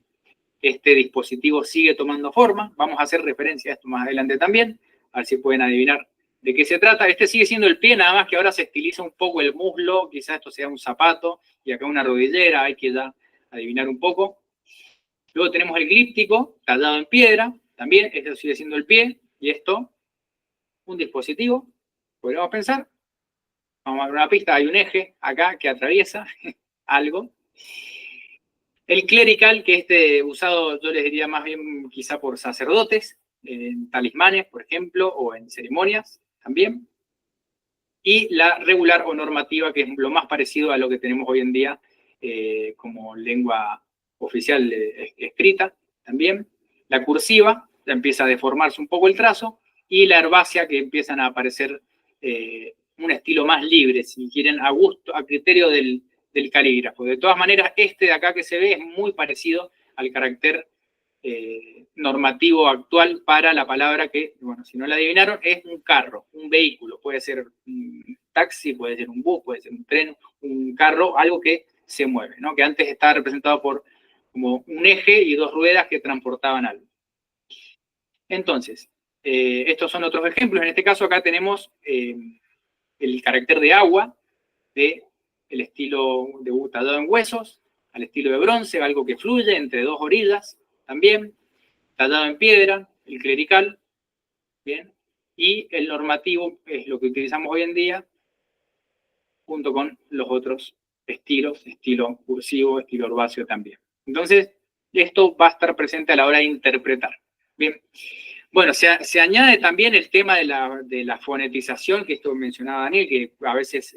Este dispositivo sigue tomando forma. Vamos a hacer referencia a esto más adelante también, a ver si pueden adivinar de qué se trata. Este sigue siendo el pie, nada más que ahora se estiliza un poco el muslo. Quizás esto sea un zapato y acá una rodillera, hay que ya adivinar un poco. Luego tenemos el glíptico, tallado en piedra, también, esto sigue siendo el pie, y esto, un dispositivo, podríamos pensar. Vamos a ver una pista, hay un eje acá que atraviesa algo. El clerical, que usado, yo les diría más bien quizá por sacerdotes, en talismanes, por ejemplo, o en ceremonias también. Y la regular o normativa, que es lo más parecido a lo que tenemos hoy en día como lengua oficial escrita también. La cursiva, ya empieza a deformarse un poco el trazo, y la herbácea, que empiezan a aparecer un estilo más libre, si quieren, a gusto, a criterio del calígrafo. De todas maneras, este de acá que se ve es muy parecido al carácter normativo actual para la palabra que, bueno, si no la adivinaron, es un carro, un vehículo. Puede ser un taxi, puede ser un bus, puede ser un tren, un carro, algo que se mueve, ¿no? Que antes estaba representado por como un eje y dos ruedas que transportaban algo. Entonces, estos son otros ejemplos. En este caso acá tenemos el carácter de agua, del estilo de tallado en huesos, al estilo de bronce, algo que fluye entre dos orillas, también, tallado en piedra, el clerical, bien, y el normativo es lo que utilizamos hoy en día, junto con los otros estilos, estilo cursivo, estilo Orbacio también. Entonces, esto va a estar presente a la hora de interpretar. Bien. Bueno, se añade también el tema de la fonetización, que esto mencionaba Daniel, que a veces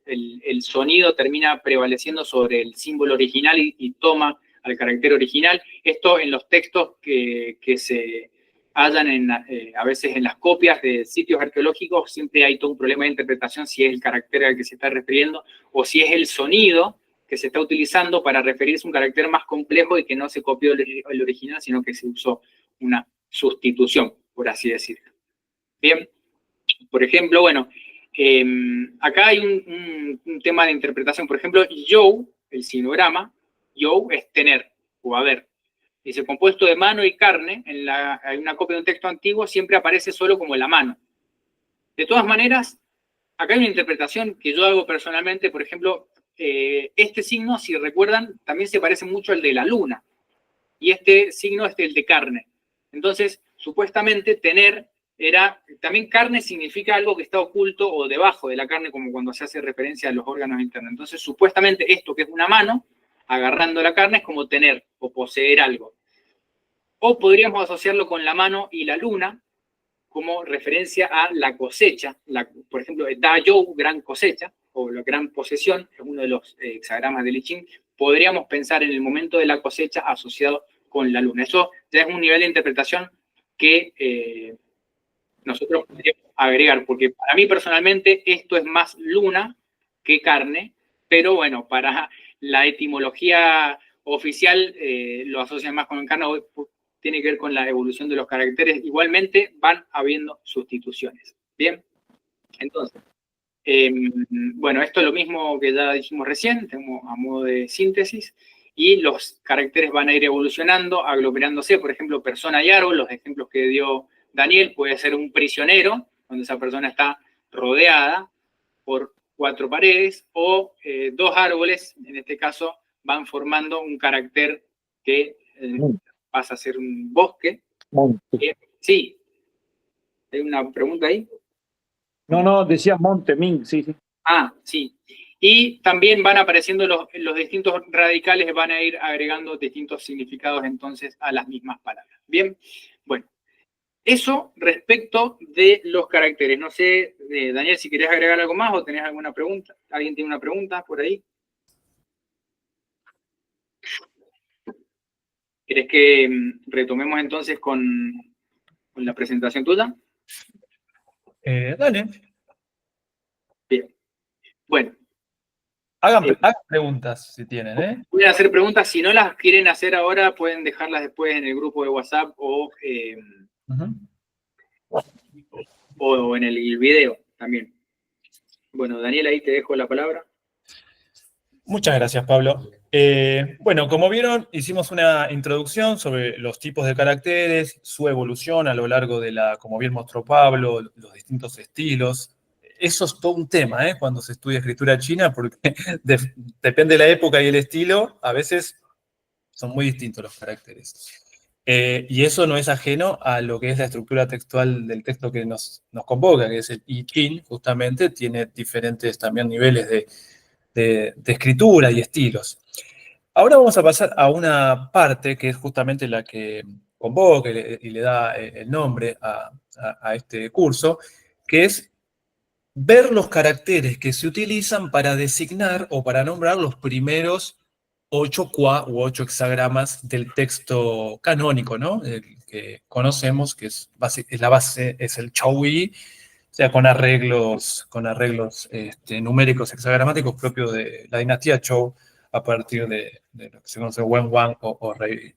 el sonido termina prevaleciendo sobre el símbolo original y toma al carácter original. Esto en los textos que se hallan a veces en las copias de sitios arqueológicos, siempre hay todo un problema de interpretación si es el carácter al que se está refiriendo o si es el sonido que se está utilizando para referirse a un carácter más complejo y que no se copió el original, sino que se usó una sustitución, por así decirlo. Bien, por ejemplo, bueno, acá hay un tema de interpretación. Por ejemplo, Yow, el sinograma, Yow es tener o haber. Dice, compuesto de mano y carne, hay una copia de un texto antiguo, siempre aparece solo como la mano. De todas maneras, acá hay una interpretación que yo hago personalmente. Por ejemplo, este signo, si recuerdan, también se parece mucho al de la luna. Y este signo es el de carne. Entonces, supuestamente, tener también carne significa algo que está oculto o debajo de la carne, como cuando se hace referencia a los órganos internos. Entonces, supuestamente, esto que es una mano, agarrando la carne, es como tener o poseer algo. O podríamos asociarlo con la mano y la luna, como referencia a la cosecha. Por ejemplo, Da Yow, gran cosecha, o la gran posesión, es uno de los hexagramas del I Ching. Podríamos pensar en el momento de la cosecha asociado con la luna. Eso ya es un nivel de interpretación que nosotros podríamos agregar, porque para mí personalmente esto es más luna que carne, pero bueno, para la etimología oficial lo asocian más con carne, tiene que ver con la evolución de los caracteres. Igualmente van habiendo sustituciones. Bien, entonces, bueno, esto es lo mismo que ya dijimos recién, tenemos a modo de síntesis, y los caracteres van a ir evolucionando, aglomerándose. Por ejemplo, persona y árbol, los ejemplos que dio Daniel, puede ser un prisionero, donde esa persona está rodeada por 4 paredes, o 2 árboles, en este caso, van formando un carácter que pasa a ser un bosque. Sí. ¿Hay una pregunta ahí? No, decía Montemín, sí. Ah, sí. Y también van apareciendo los distintos radicales, van a ir agregando distintos significados entonces a las mismas palabras. Bien, bueno. Eso respecto de los caracteres. No sé, Daniel, si querés agregar algo más o tenés alguna pregunta. ¿Alguien tiene una pregunta por ahí? ¿Querés que retomemos entonces con la presentación tuya? Dale. Bien. Bueno. Hagan preguntas si tienen, Pueden hacer preguntas. Si no las quieren hacer ahora, pueden dejarlas después en el grupo de WhatsApp o en el video también. Bueno, Daniel, ahí te dejo la palabra. Muchas gracias, Pablo. Bueno, como vieron, hicimos una introducción sobre los tipos de caracteres, su evolución a lo largo de como bien mostró Pablo, los distintos estilos. Eso es todo un tema, cuando se estudia escritura china, porque depende de la época y el estilo, a veces son muy distintos los caracteres. Y eso no es ajeno a lo que es la estructura textual del texto que nos convoca, que es el I Ching, justamente, tiene diferentes también niveles de escritura y estilos. Ahora vamos a pasar a una parte que es justamente la que convoca y le da el nombre a este curso, que es ver los caracteres que se utilizan para designar o para nombrar los primeros 8 qua u 8 hexagramas del texto canónico, ¿no? El que conocemos, que es la base, es el Chouyi, o sea, con arreglos numéricos hexagramáticos propios de la dinastía Zhou, a partir de lo que se conoce Wen Wang o rey,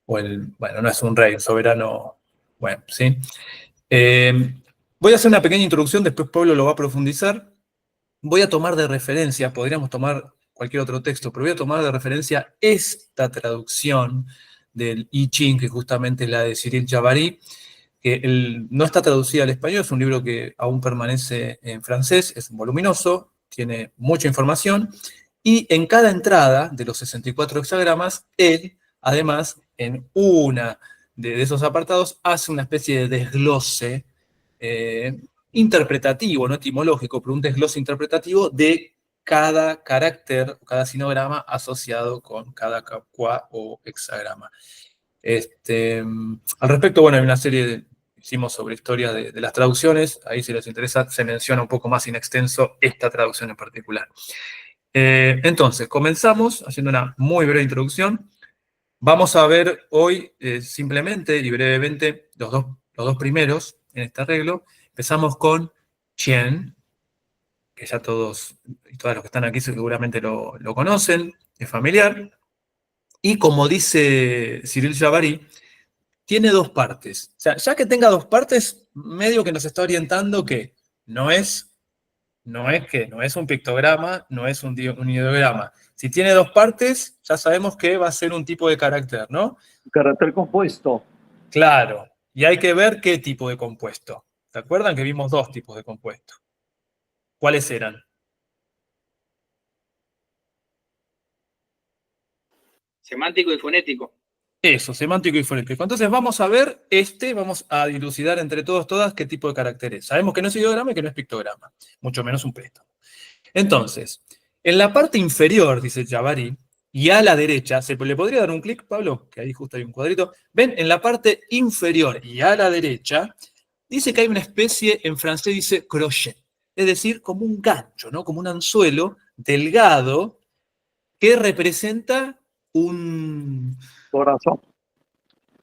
bueno, no es un rey, un soberano, bueno, ¿sí? Voy a hacer una pequeña introducción, después Pablo lo va a profundizar. Voy a tomar de referencia, podríamos tomar cualquier otro texto, pero voy a tomar de referencia esta traducción del I Ching, que justamente es la de Cyril Javary, que no está traducida al español, es un libro que aún permanece en francés, es voluminoso, tiene mucha información, y en cada entrada de los 64 hexagramas, él, además, en una de esos apartados, hace una especie de desglose interpretativo, no etimológico, pero un desglose interpretativo de cada carácter, cada sinograma asociado con cada qua o hexagrama. Al respecto, bueno, hay una serie hicimos sobre historia de las traducciones, ahí si les interesa se menciona un poco más in extenso esta traducción en particular. Entonces, comenzamos haciendo una muy breve introducción. Vamos a ver hoy simplemente y brevemente los dos primeros en este arreglo. Empezamos con Chien, que ya todos y todas los que están aquí seguramente lo conocen, es familiar. Y como dice Cyril Javary, tiene dos partes. O sea, ya que tenga dos partes, medio que nos está orientando que no es un pictograma, no es un ideograma. Si tiene dos partes, ya sabemos que va a ser un tipo de carácter, ¿no? Carácter compuesto. Claro. Y hay que ver qué tipo de compuesto. ¿Se acuerdan que vimos dos tipos de compuesto? ¿Cuáles eran? Semántico y fonético. Eso, semántico y fonético. Entonces vamos a ver vamos a dilucidar entre todos, todas, qué tipo de carácter es. Sabemos que no es ideograma y que no es pictograma, mucho menos un préstamo. Entonces, en la parte inferior, dice Javary, y a la derecha, ¿se le podría dar un clic, Pablo? Que ahí justo hay un cuadrito. Ven, en la parte inferior y a la derecha, dice que hay una especie, en francés dice crochet, es decir, como un gancho, ¿no? Como un anzuelo delgado que representa un... Corazón.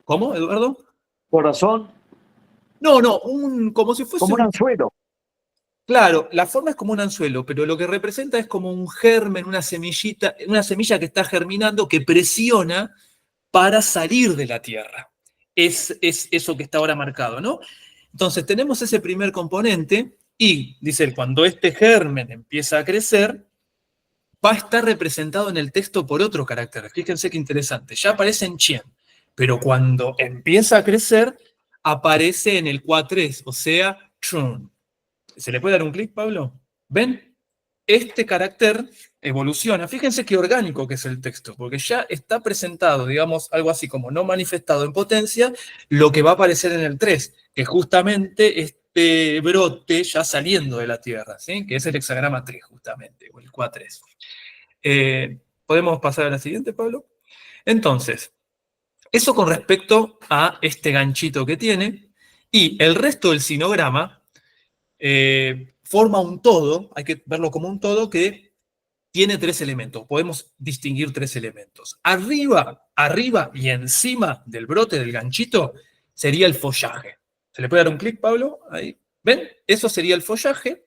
¿Cómo, Eduardo? Corazón, No, como si fuese como un anzuelo. Claro, la forma es como un anzuelo, pero lo que representa es como un germen, una semilla que está germinando, que presiona para salir de la tierra. Es eso que está ahora marcado, ¿no? Entonces tenemos ese primer componente y, dice él, cuando este germen empieza a crecer, va a estar representado en el texto por otro carácter. Fíjense qué interesante. Ya aparece en Chien, pero cuando empieza a crecer, aparece en el Qua3, o sea, Chun. ¿Se le puede dar un clic, Pablo? ¿Ven? Este carácter evoluciona. Fíjense qué orgánico que es el texto, porque ya está presentado, digamos, algo así como no manifestado en potencia, lo que va a aparecer en el 3, que justamente este brote ya saliendo de la Tierra, ¿sí? Que es el hexagrama 3, justamente, o el Qua3. ¿Podemos pasar a la siguiente, Pablo? Entonces, eso con respecto a este ganchito que tiene, y el resto del sinograma forma un todo, hay que verlo como un todo que tiene tres elementos, podemos distinguir tres elementos. Arriba y encima del brote del ganchito sería el follaje. ¿Se le puede dar un clic, Pablo? Ahí. ¿Ven? Eso sería el follaje.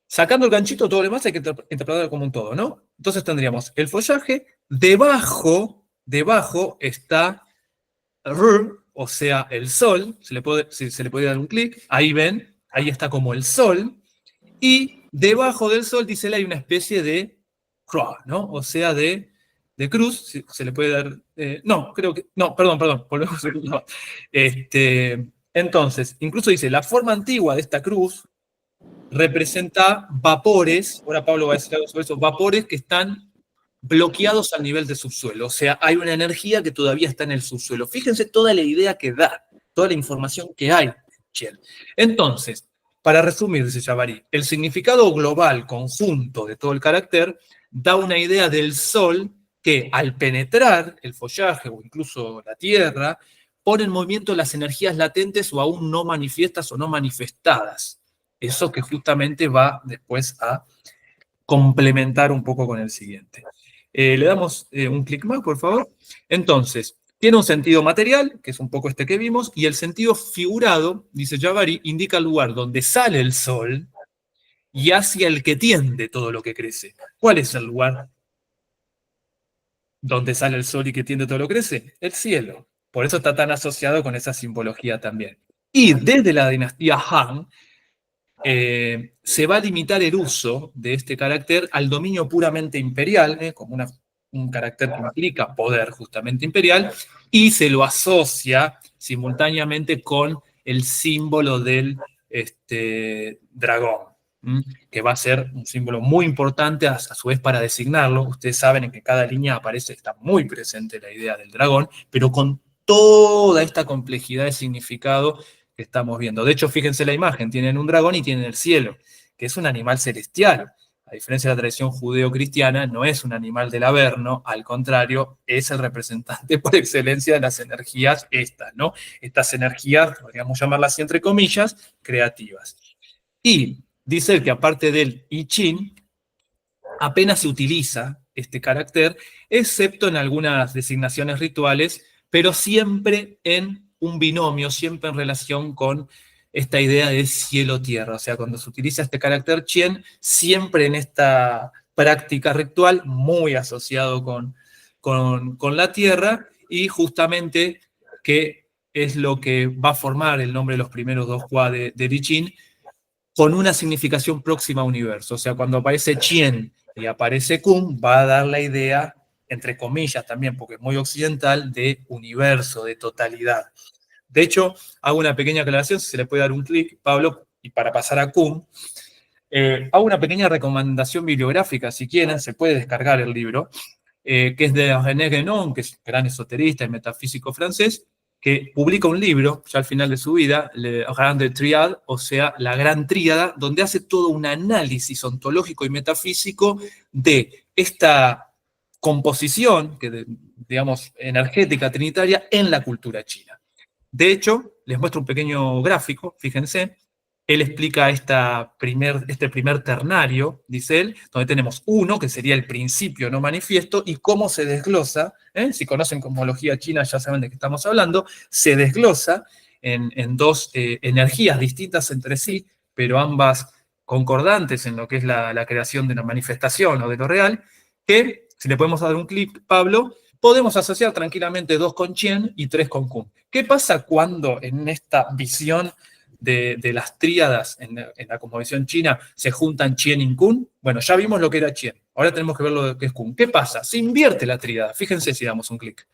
Sacando el ganchito, todo lo demás hay que interpretarlo como un todo, ¿no? Entonces tendríamos el follaje, debajo está o sea, el sol, se le puede dar un clic, ahí ven, ahí está como el sol, y debajo del sol, dice él, hay una especie de croix, ¿no? O sea, de cruz, se le puede dar, no, creo que, no, perdón, volvemos a no. Entonces, incluso dice, la forma antigua de esta cruz representa vapores, ahora Pablo va a decir algo sobre eso, vapores que están bloqueados al nivel de subsuelo. O sea, hay una energía que todavía está en el subsuelo. Fíjense toda la idea que da, toda la información que hay. Entonces, para resumir, dice Javary, el significado global conjunto de todo el carácter da una idea del sol que al penetrar el follaje o incluso la tierra, pone en movimiento las energías latentes o aún no manifiestas o no manifestadas. Eso que justamente va después a complementar un poco con el siguiente. Le damos un clic más, por favor. Entonces, tiene un sentido material, que es un poco este que vimos, y el sentido figurado, dice Javary, indica el lugar donde sale el sol y hacia el que tiende todo lo que crece. ¿Cuál es el lugar donde sale el sol y que tiende todo lo que crece? El cielo. Por eso está tan asociado con esa simbología también. Y desde la dinastía Han, se va a limitar el uso de este carácter al dominio puramente imperial, como un carácter que implica poder justamente imperial, y se lo asocia simultáneamente con el símbolo del dragón, que va a ser un símbolo muy importante a su vez para designarlo. Ustedes saben en que cada línea está muy presente la idea del dragón, pero con toda esta complejidad de significado que estamos viendo. De hecho, fíjense la imagen, tienen un dragón y tienen el cielo, que es un animal celestial. A diferencia de la tradición judeo-cristiana, no es un animal del Averno, al contrario, es el representante por excelencia de las energías estas, ¿no? Estas energías, podríamos llamarlas así entre comillas, creativas. Y dice él que aparte del I Ching, apenas se utiliza este carácter, excepto en algunas designaciones rituales, pero siempre en un binomio, siempre en relación con esta idea de cielo-tierra. O sea, cuando se utiliza este carácter Chien, siempre en esta práctica ritual, muy asociado con la tierra, y justamente que es lo que va a formar el nombre de los primeros dos Hua de I Ching, con una significación próxima a universo. O sea, cuando aparece Chien y aparece Kun, va a dar la idea, entre comillas también, porque es muy occidental, de universo, de totalidad. De hecho, hago una pequeña aclaración, si se le puede dar un clic, Pablo, y para pasar a Kun, hago una pequeña recomendación bibliográfica, si quieren, se puede descargar el libro, que es de René Guénon, que es gran esoterista y metafísico francés, que publica un libro, ya al final de su vida, Le Grande Triade, o sea, la Gran Tríada, donde hace todo un análisis ontológico y metafísico de esta composición, digamos, energética trinitaria en la cultura china. De hecho, les muestro un pequeño gráfico, fíjense, él explica este primer ternario, dice él, donde tenemos uno, que sería el principio no manifiesto, y cómo se desglosa, si conocen cosmología china ya saben de qué estamos hablando, se desglosa en dos energías distintas entre sí, pero ambas concordantes en lo que es la creación de una manifestación o de lo real, que, si le podemos dar un clic, Pablo, podemos asociar tranquilamente 2 con Chien y 3 con Kun. ¿Qué pasa cuando en esta visión de las tríadas en la cosmovisión china se juntan Chien y Kun? Bueno, ya vimos lo que era Chien, ahora tenemos que ver lo que es Kun. ¿Qué pasa? Se invierte la tríada, fíjense si damos un clic.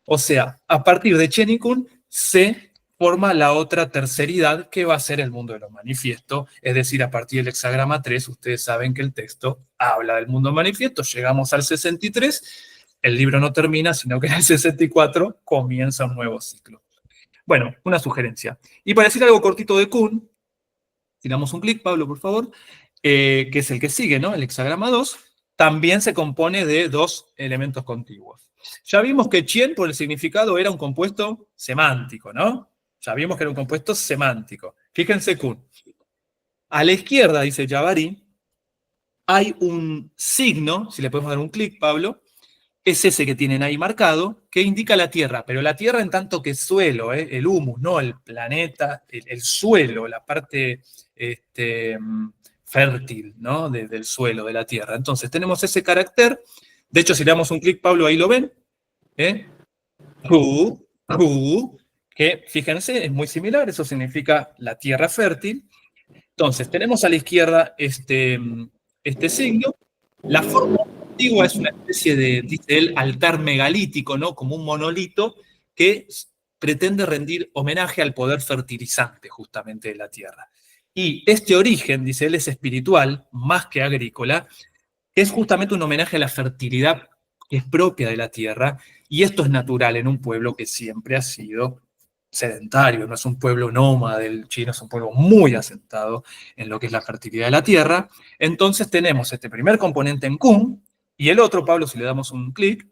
O sea, a partir de Chien y Kun se forma la otra terceridad que va a ser el mundo de lo manifiesto, es decir, a partir del hexagrama 3, ustedes saben que el texto habla del mundo manifiesto, llegamos al 63, el libro no termina, sino que en el 64 comienza un nuevo ciclo. Bueno, una sugerencia. Y para decir algo cortito de Kun, si damos un clic, Pablo, por favor, que es el que sigue, ¿no? El hexagrama 2, también se compone de 2 elementos contiguos. Ya vimos que Chien, por el significado, era un compuesto semántico, ¿no? Ya vimos que era un compuesto semántico. Fíjense Kun. A la izquierda, dice Jabari, hay un signo, si le podemos dar un clic, Pablo, es ese que tienen ahí marcado, que indica la Tierra, pero la Tierra en tanto que suelo, el humus, no el planeta, el suelo, la parte fértil, ¿no? Del suelo, de la Tierra. Entonces tenemos ese carácter, de hecho si le damos un clic, Pablo, ahí lo ven, que fíjense, es muy similar, eso significa la Tierra fértil. Entonces tenemos a la izquierda este signo, la forma antigua es una especie de, dice él, altar megalítico, ¿no? Como un monolito que pretende rendir homenaje al poder fertilizante justamente de la tierra. Y este origen, dice él, es espiritual, más que agrícola, que es justamente un homenaje a la fertilidad que es propia de la tierra, y esto es natural en un pueblo que siempre ha sido sedentario, no es un pueblo nómada del chino, es un pueblo muy asentado en lo que es la fertilidad de la tierra. Entonces tenemos este primer componente en Kun, y el otro, Pablo, si le damos un clic,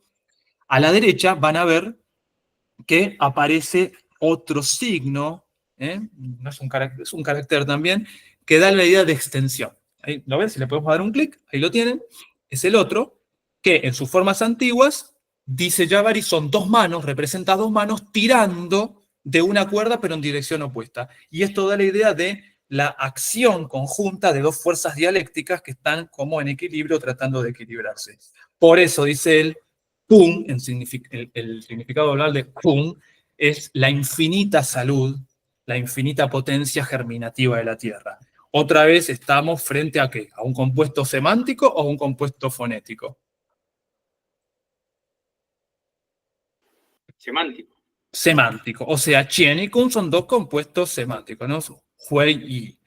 a la derecha van a ver que aparece otro signo, no es un carácter también, que da la idea de extensión. Ahí lo ven, si le podemos dar un clic, ahí lo tienen, es el otro, que en sus formas antiguas, dice Jabari, son 2 manos, representa 2 manos tirando de una cuerda pero en dirección opuesta. Y esto da la idea de la acción conjunta de 2 fuerzas dialécticas que están como en equilibrio tratando de equilibrarse. Por eso, dice él, Kun, el significado hablar de Kun, es la infinita salud, la infinita potencia germinativa de la Tierra. Otra vez estamos frente a ¿qué? ¿A un compuesto semántico o a un compuesto fonético? Semántico. Semántico. O sea, Chien y Kun son 2 compuestos semánticos, ¿no? Huey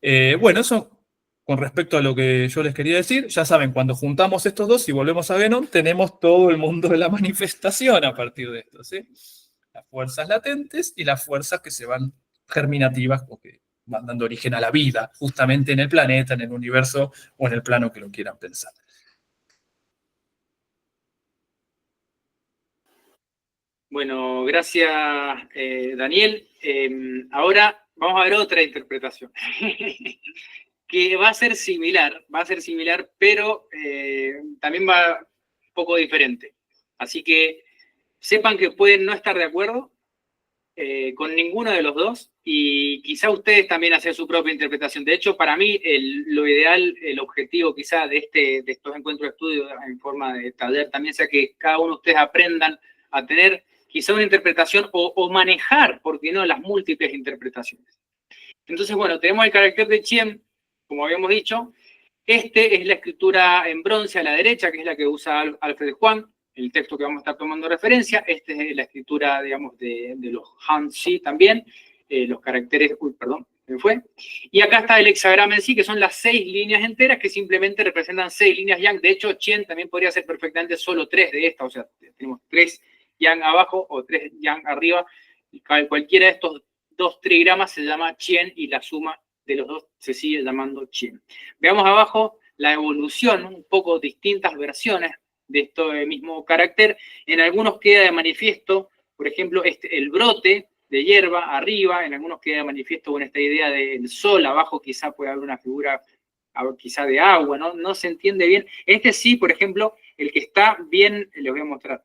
y. Bueno, eso con respecto a lo que yo les quería decir. Ya saben, cuando juntamos estos dos y volvemos a Guénon, tenemos todo el mundo de la manifestación a partir de esto, ¿sí? las fuerzas latentes y las fuerzas que se van germinativas o que van dando origen a la vida, justamente en el planeta, en el universo o en el plano que lo quieran pensar. Bueno, gracias, Daniel. Ahora vamos a ver otra interpretación, que va a ser similar, pero también va un poco diferente. Así que sepan que pueden no estar de acuerdo con ninguno de los dos y quizá ustedes también hacen su propia interpretación. De hecho, para mí lo ideal, el objetivo quizá de estos encuentros de estudio en forma de taller también sea que cada uno de ustedes aprendan a tener quizá una interpretación o manejar, ¿por qué no?, las múltiples interpretaciones. Entonces, bueno, tenemos el carácter de Chien, como habíamos dicho. Este es la escritura en bronce a la derecha, que es la que usa Alfred Huang, el texto que vamos a estar tomando referencia. Esta es la escritura, digamos, de los Hanzi también, los caracteres, y acá está el hexagrama en sí, que son las 6 líneas enteras que simplemente representan 6 líneas yang. De hecho, Chien también podría ser perfectamente solo 3 de estas, o sea, tenemos 3 yang abajo o 3 yang arriba. Cualquiera de estos 2 trigramas se llama Chien y la suma de los dos se sigue llamando Chien. Veamos abajo la evolución, un poco distintas versiones de este mismo carácter. En algunos queda de manifiesto, por ejemplo, el brote de hierba arriba, en algunos queda de manifiesto con esta idea del sol, abajo quizá puede haber una figura quizá de agua, no se entiende bien. Este sí, por ejemplo, el que está bien, les voy a mostrar,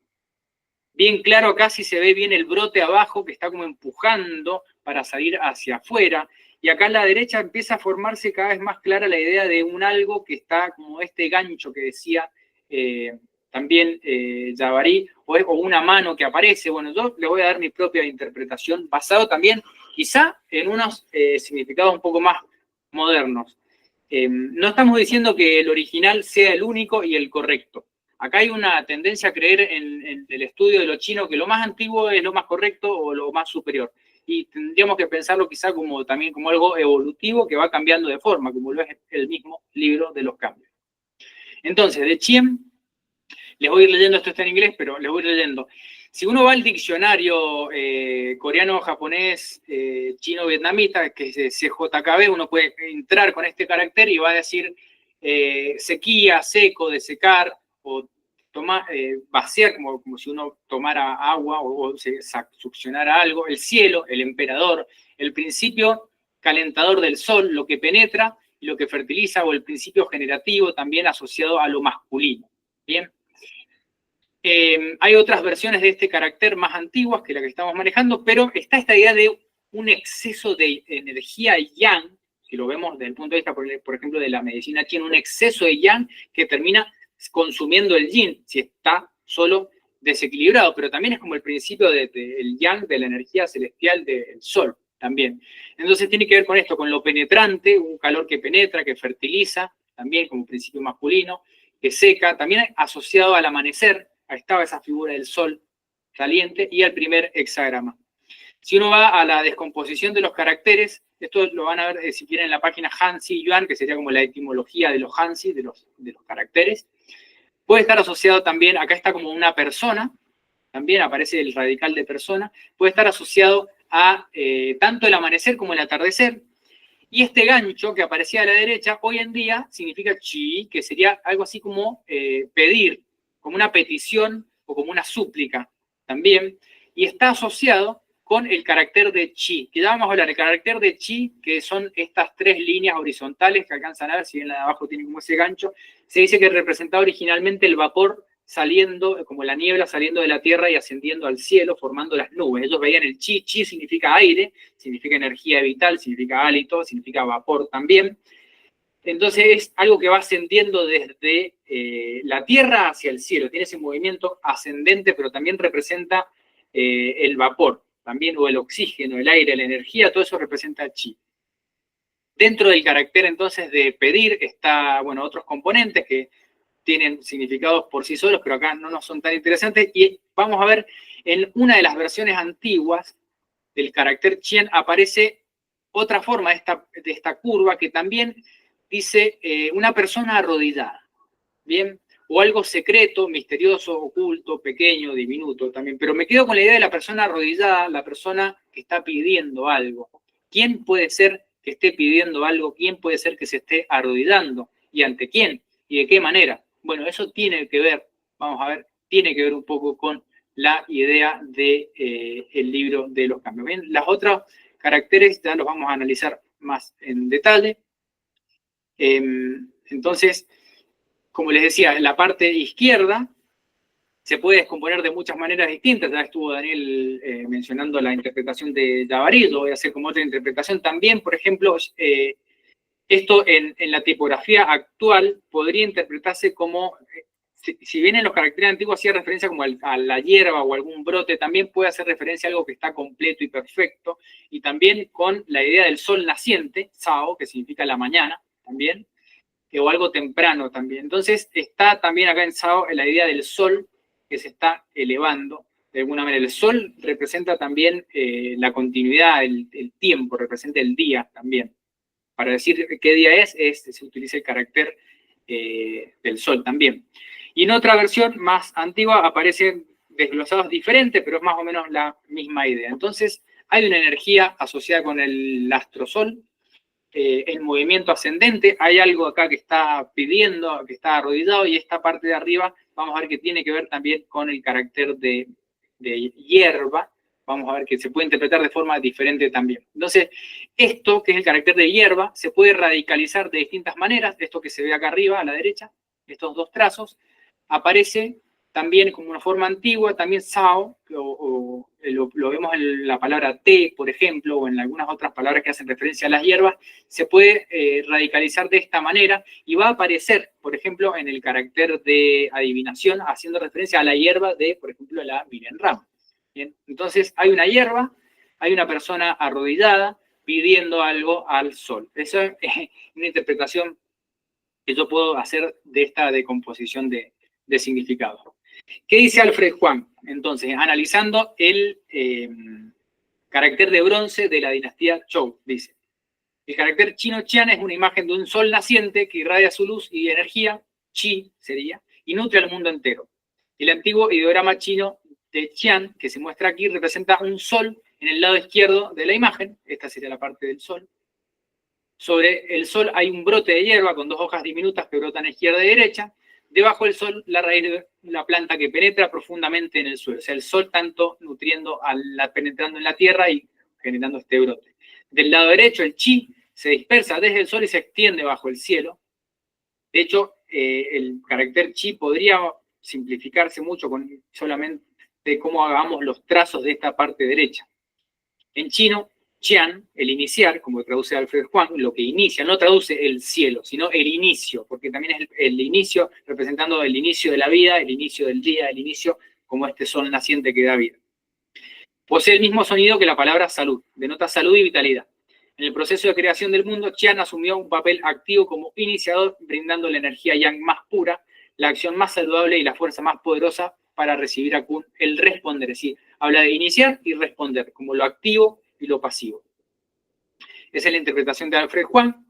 bien claro acá sí se ve bien el brote abajo que está como empujando para salir hacia afuera. Y acá a la derecha empieza a formarse cada vez más clara la idea de un algo que está como este gancho que decía también Javari, o una mano que aparece. Bueno, yo le voy a dar mi propia interpretación, basado también quizá en unos significados un poco más modernos. No estamos diciendo que el original sea el único y el correcto. Acá hay una tendencia a creer en el estudio de lo chino que lo más antiguo es lo más correcto o lo más superior. Y tendríamos que pensarlo quizá también como algo evolutivo que va cambiando de forma, como lo es el mismo libro de los cambios. Entonces, de Chien, les voy a ir leyendo, esto está en inglés, pero les voy a ir leyendo. Si uno va al diccionario coreano, japonés, chino, vietnamita, que es CJKB, uno puede entrar con este carácter y va a decir sequía, seco, de secar, o vaciar, como si uno tomara agua o se succionara algo, el cielo, el emperador, el principio calentador del sol, lo que penetra y lo que fertiliza, o el principio generativo también asociado a lo masculino. Bien. Hay otras versiones de este carácter más antiguas que la que estamos manejando, pero está esta idea de un exceso de energía yang, si lo vemos desde el punto de vista, por ejemplo, de la medicina china, un exceso de yang que termina consumiendo el yin, si está solo desequilibrado, pero también es como el principio del yang, de la energía celestial del sol también. Entonces tiene que ver con esto, con lo penetrante, un calor que penetra, que fertiliza, también como principio masculino, que seca, también asociado al amanecer. Ahí estaba esa figura del sol saliente y al primer hexagrama. Si uno va a la descomposición de los caracteres, esto lo van a ver si quieren en la página Hanzi Yuan, que sería como la etimología de los Hanzi, de los caracteres. Puede estar asociado también, acá está como una persona, también aparece el radical de persona, puede estar asociado a tanto el amanecer como el atardecer. Y este gancho que aparecía a la derecha, hoy en día significa chi, que sería algo así como pedir, como una petición o como una súplica también, y está asociado con el carácter de chi, que ya vamos a hablar, el carácter de chi, que son estas 3 líneas horizontales que alcanzan a ver, si bien la de abajo tiene como ese gancho, se dice que representaba originalmente el vapor saliendo, como la niebla saliendo de la tierra y ascendiendo al cielo, formando las nubes. Ellos veían el chi, chi significa aire, significa energía vital, significa hálito, significa vapor también. Entonces es algo que va ascendiendo desde la tierra hacia el cielo, tiene ese movimiento ascendente, pero también representa el vapor, también, o el oxígeno, el aire, la energía, todo eso representa chi. Dentro del carácter entonces de pedir está, bueno, otros componentes que tienen significados por sí solos, pero acá no nos son tan interesantes, y vamos a ver, en una de las versiones antiguas del carácter Chien aparece otra forma de esta curva que también dice una persona arrodillada, ¿bien? o algo secreto, misterioso, oculto, pequeño, diminuto también. Pero me quedo con la idea de la persona arrodillada, la persona que está pidiendo algo. ¿Quién puede ser que esté pidiendo algo? ¿Quién puede ser que se esté arrodillando? ¿Y ante quién? ¿Y de qué manera? Bueno, eso tiene que ver, vamos a ver, tiene que ver un poco con la idea del libro de los cambios. Bien, las otras caracteres ya los vamos a analizar más en detalle. Entonces, como les decía, la parte izquierda se puede descomponer de muchas maneras distintas. Ya estuvo Daniel mencionando la interpretación de Javarí, yo voy a hacer como otra interpretación también. Por ejemplo, esto en la tipografía actual podría interpretarse como, si bien en los caracteres antiguos hacía referencia como a la hierba o algún brote, también puede hacer referencia a algo que está completo y perfecto, y también con la idea del sol naciente, Sao, que significa la mañana también, o algo temprano también. Entonces está también acá en Sao la idea del sol que se está elevando de alguna manera. El sol representa también la continuidad, el tiempo, representa el día también. Para decir qué día se utiliza el carácter del sol también. Y en otra versión más antigua aparecen desglosados diferentes, pero es más o menos la misma idea. Entonces hay una energía asociada con el astrosol, el movimiento ascendente. Hay algo acá que está pidiendo, que está arrodillado, y esta parte de arriba vamos a ver que tiene que ver también con el carácter de hierba. Vamos a ver que se puede interpretar de forma diferente también. Entonces, esto, que es el carácter de hierba, se puede radicalizar de distintas maneras. Esto que se ve acá arriba, a la derecha, estos dos trazos, aparece también como una forma antigua, también Sao, lo vemos en la palabra té, por ejemplo, o en algunas otras palabras que hacen referencia a las hierbas, se puede radicalizar de esta manera y va a aparecer, por ejemplo, en el carácter de adivinación, haciendo referencia a la hierba de, por ejemplo, la Milenram. Bien, entonces hay una hierba, hay una persona arrodillada pidiendo algo al sol. Esa es una interpretación que yo puedo hacer de esta decomposición de significado. ¿Qué dice Alfred Juan? Entonces, analizando el carácter de bronce de la dinastía Zhou, dice: el carácter chino Qian es una imagen de un sol naciente que irradia su luz y energía, Qi sería, y nutre al mundo entero. El antiguo ideograma chino de Qian, que se muestra aquí, representa un sol en el lado izquierdo de la imagen. Esta sería la parte del sol. Sobre el sol hay un brote de hierba con dos hojas diminutas que brotan a izquierda y derecha. Debajo del sol, la raíz de la planta que penetra profundamente en el suelo. O sea, el sol tanto nutriendo, penetrando en la tierra y generando este brote. Del lado derecho, el chi se dispersa desde el sol y se extiende bajo el cielo. De hecho, el carácter chi podría simplificarse mucho con solamente cómo hagamos los trazos de esta parte derecha. En chino, Qian, el iniciar, como traduce Alfred Juan, lo que inicia, no traduce el cielo, sino el inicio, porque también es el inicio representando el inicio de la vida, el inicio del día, el inicio como este sol naciente que da vida. Posee el mismo sonido que la palabra salud, denota salud y vitalidad. En el proceso de creación del mundo, Qian asumió un papel activo como iniciador, brindando la energía yang más pura, la acción más saludable y la fuerza más poderosa para recibir a Kun, el responder. Es decir, habla de iniciar y responder, como lo activo y lo pasivo. Esa es la interpretación de Alfred Juan.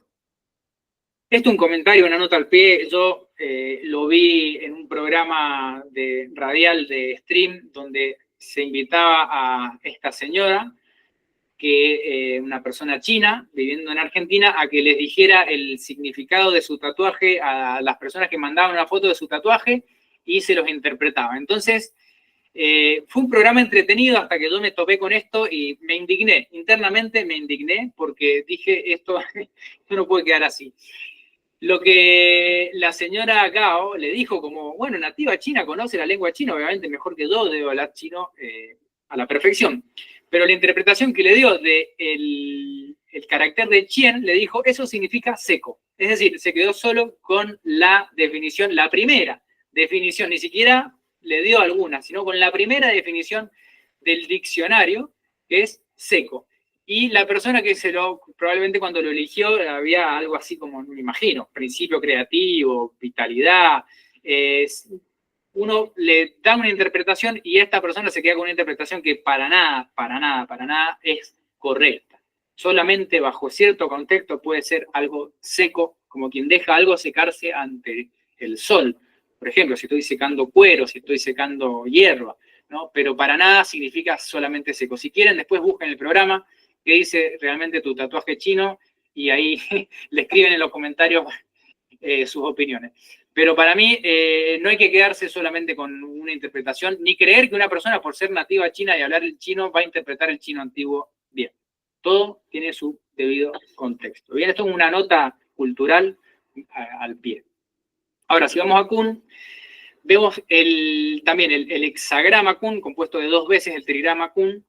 Esto es un comentario, una nota al pie. Yo lo vi en un programa radial de stream donde se invitaba a esta señora, que una persona china viviendo en Argentina, a que les dijera el significado de su tatuaje a las personas que mandaban una foto de su tatuaje y se los interpretaba. Entonces, fue un programa entretenido hasta que yo me topé con esto y me indigné, internamente me indigné porque dije, esto no puede quedar así. Lo que la señora Gao le dijo como, bueno, nativa china, conoce la lengua china, obviamente mejor que yo, debo hablar chino a la perfección. Pero la interpretación que le dio del carácter de Qian, le dijo, eso significa seco. Es decir, se quedó solo con la definición, la primera definición, ni siquiera le dio alguna, sino con la primera definición del diccionario, que es seco. Y la persona que probablemente cuando lo eligió, había algo así como, me imagino, principio creativo, vitalidad. Uno le da una interpretación y esta persona se queda con una interpretación que para nada es correcta. Solamente bajo cierto contexto puede ser algo seco, como quien deja algo secarse ante el sol, por ejemplo, si estoy secando cuero, si estoy secando hierba, ¿no? Pero para nada significa solamente seco. Si quieren, después busquen el programa que dice realmente tu tatuaje chino y ahí le escriben en los comentarios sus opiniones. Pero para mí no hay que quedarse solamente con una interpretación, ni creer que una persona por ser nativa china y hablar el chino va a interpretar el chino antiguo bien. Todo tiene su debido contexto. Bien, esto es una nota cultural al pie. Ahora, si vamos a Kun, vemos también el hexagrama Kun, compuesto de 2 veces el trigrama Kun,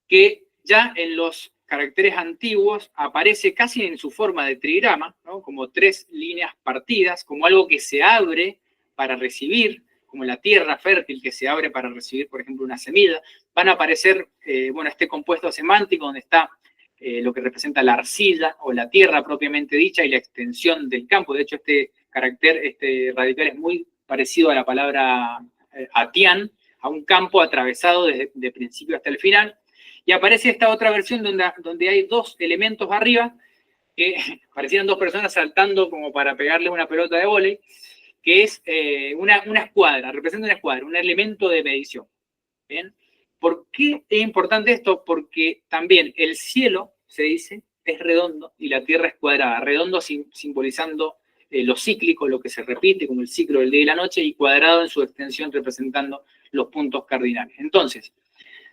que ya en los caracteres antiguos aparece casi en su forma de trigrama, ¿no? Como 3 líneas partidas, como algo que se abre para recibir, como la tierra fértil que se abre para recibir, por ejemplo, una semilla. Van a aparecer, bueno, este compuesto semántico donde está lo que representa la arcilla o la tierra propiamente dicha y la extensión del campo. De hecho, este carácter, este radical es muy parecido a la palabra atián, a un campo atravesado desde el principio hasta el final. Y aparece esta otra versión donde hay 2 elementos arriba, que parecieran 2 personas saltando como para pegarle una pelota de vóley, que es una escuadra, representa una escuadra, un elemento de medición. ¿Bien? ¿Por qué es importante esto? Porque también el cielo, se dice, es redondo y la tierra es cuadrada. Redondo simbolizando lo cíclico, lo que se repite, como el ciclo del día y la noche, y cuadrado en su extensión representando los puntos cardinales. Entonces,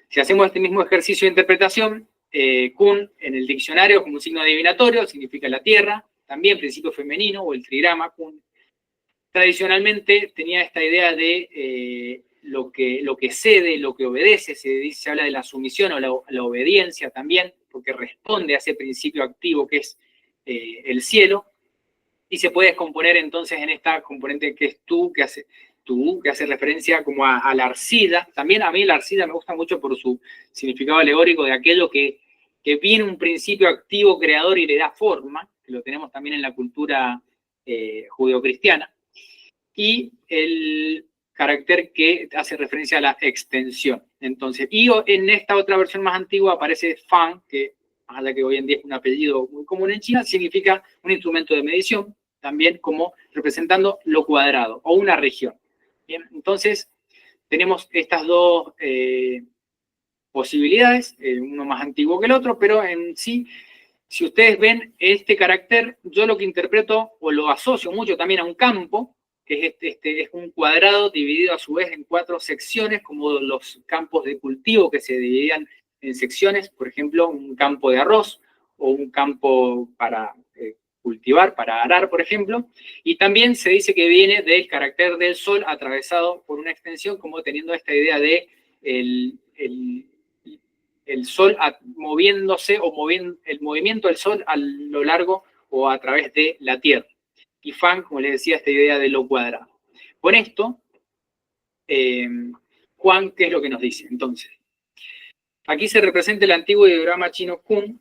si hacemos este mismo ejercicio de interpretación, Kun en el diccionario como un signo adivinatorio significa la tierra, también principio femenino o el trigrama Kun. Tradicionalmente tenía esta idea de lo que cede, lo que obedece, se habla de la sumisión o la obediencia también, porque responde a ese principio activo que es el cielo, y se puede descomponer entonces en esta componente que es tú, que hace referencia como a la arcilla. También a mí la arcilla me gusta mucho por su significado alegórico de aquello que viene un principio activo creador y le da forma, que lo tenemos también en la cultura judeocristiana, y el carácter que hace referencia a la extensión. Entonces, y en esta otra versión más antigua aparece fan, que más allá que hoy en día es un apellido muy común en China, significa un instrumento de medición, también como representando lo cuadrado o una región. Bien, entonces tenemos estas 2 posibilidades, uno más antiguo que el otro, pero en sí, si ustedes ven este carácter, yo lo que interpreto o lo asocio mucho también a un campo, que es un cuadrado dividido a su vez en 4 secciones, como los campos de cultivo que se dividían en secciones, por ejemplo, un campo de arroz o un campo para cultivar, para arar, por ejemplo, y también se dice que viene del carácter del sol atravesado por una extensión, como teniendo esta idea de el sol moviéndose o el movimiento del sol a lo largo o a través de la tierra. Y fan, como les decía, esta idea de lo cuadrado. Con esto, Juan, ¿qué es lo que nos dice? Entonces, aquí se representa el antiguo ideograma chino Kun.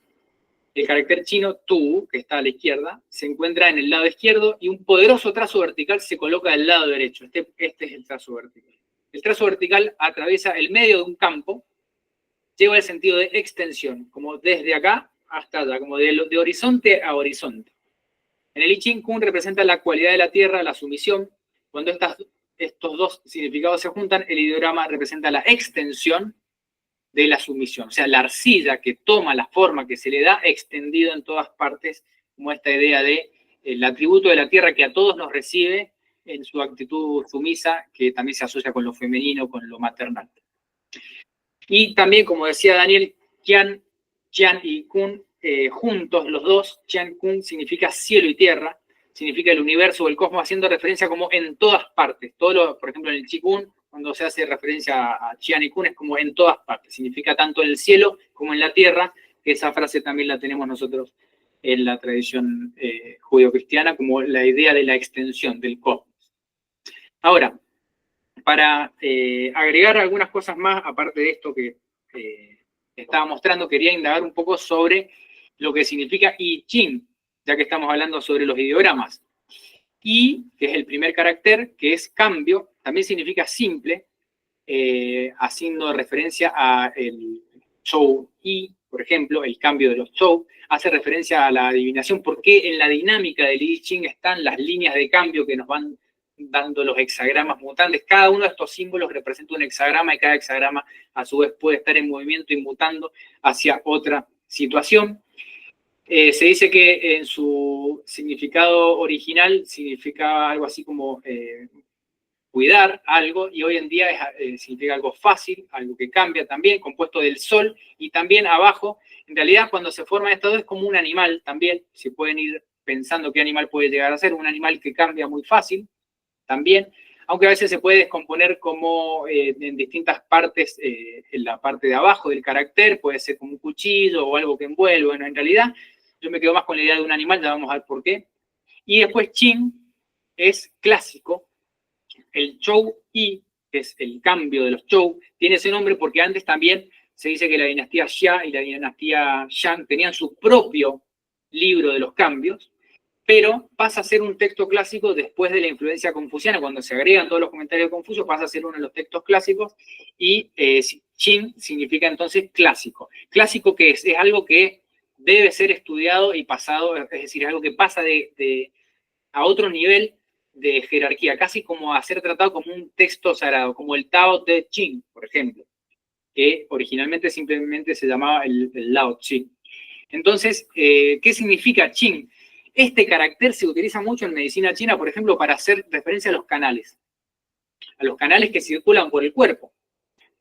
El carácter chino Tu, que está a la izquierda, se encuentra en el lado izquierdo y un poderoso trazo vertical se coloca del lado derecho. Este es el trazo vertical. El trazo vertical atraviesa el medio de un campo, lleva el sentido de extensión, como desde acá hasta allá, como de horizonte a horizonte. En el I Ching, Kun representa la cualidad de la tierra, la sumisión. Cuando estos 2 significados se juntan, el ideograma representa la extensión de la sumisión, o sea, la arcilla que toma la forma que se le da extendido en todas partes, como esta idea de el atributo de la tierra que a todos nos recibe en su actitud sumisa, que también se asocia con lo femenino, con lo maternal. Y también, como decía Daniel, Qian y Kun juntos, los 2, Qian Kun significa cielo y tierra, significa el universo o el cosmos, haciendo referencia como en todas partes. Por ejemplo, en el Qigong, cuando se hace referencia a Qian y Kun, es como en todas partes. Significa tanto en el cielo como en la tierra, que esa frase también la tenemos nosotros en la tradición judeocristiana, como la idea de la extensión del cosmos. Ahora, para agregar algunas cosas más, aparte de esto que estaba mostrando, quería indagar un poco sobre lo que significa I Ching, ya que estamos hablando sobre los ideogramas. I, que es el primer carácter, que es cambio, también significa simple, haciendo referencia a el Chou I, por ejemplo, el cambio de los Chou, hace referencia a la adivinación, porque en la dinámica del I Ching están las líneas de cambio que nos van dando los hexagramas mutantes. Cada uno de estos símbolos representa un hexagrama y cada hexagrama a su vez puede estar en movimiento y mutando hacia otra situación. Se dice que en su significado original significaba algo así como cuidar algo, y hoy en día significa algo fácil, algo que cambia también, compuesto del sol, y también abajo, en realidad cuando se forman estos dos es como un animal también, se pueden ir pensando qué animal puede llegar a ser, un animal que cambia muy fácil también, aunque a veces se puede descomponer como en distintas partes, en la parte de abajo del carácter, puede ser como un cuchillo o algo que envuelve. Bueno, en realidad yo me quedo más con la idea de un animal, ya vamos a ver por qué. Y después Qin es clásico. El Zhou Yi, que es el cambio de los Zhou, tiene ese nombre porque antes también se dice que la dinastía Xia y la dinastía Shang tenían su propio libro de los cambios, pero pasa a ser un texto clásico después de la influencia confuciana. Cuando se agregan todos los comentarios de Confucio, pasa a ser uno de los textos clásicos, y Qin significa entonces clásico. Clásico, que es algo que debe ser estudiado y pasado, es decir, es algo que pasa a otro nivel de jerarquía, casi como a ser tratado como un texto sagrado, como el Tao Te Ching, por ejemplo, que originalmente simplemente se llamaba el Lao Tzu. Entonces, ¿qué significa Qin? Este carácter se utiliza mucho en medicina china, por ejemplo, para hacer referencia a los canales que circulan por el cuerpo.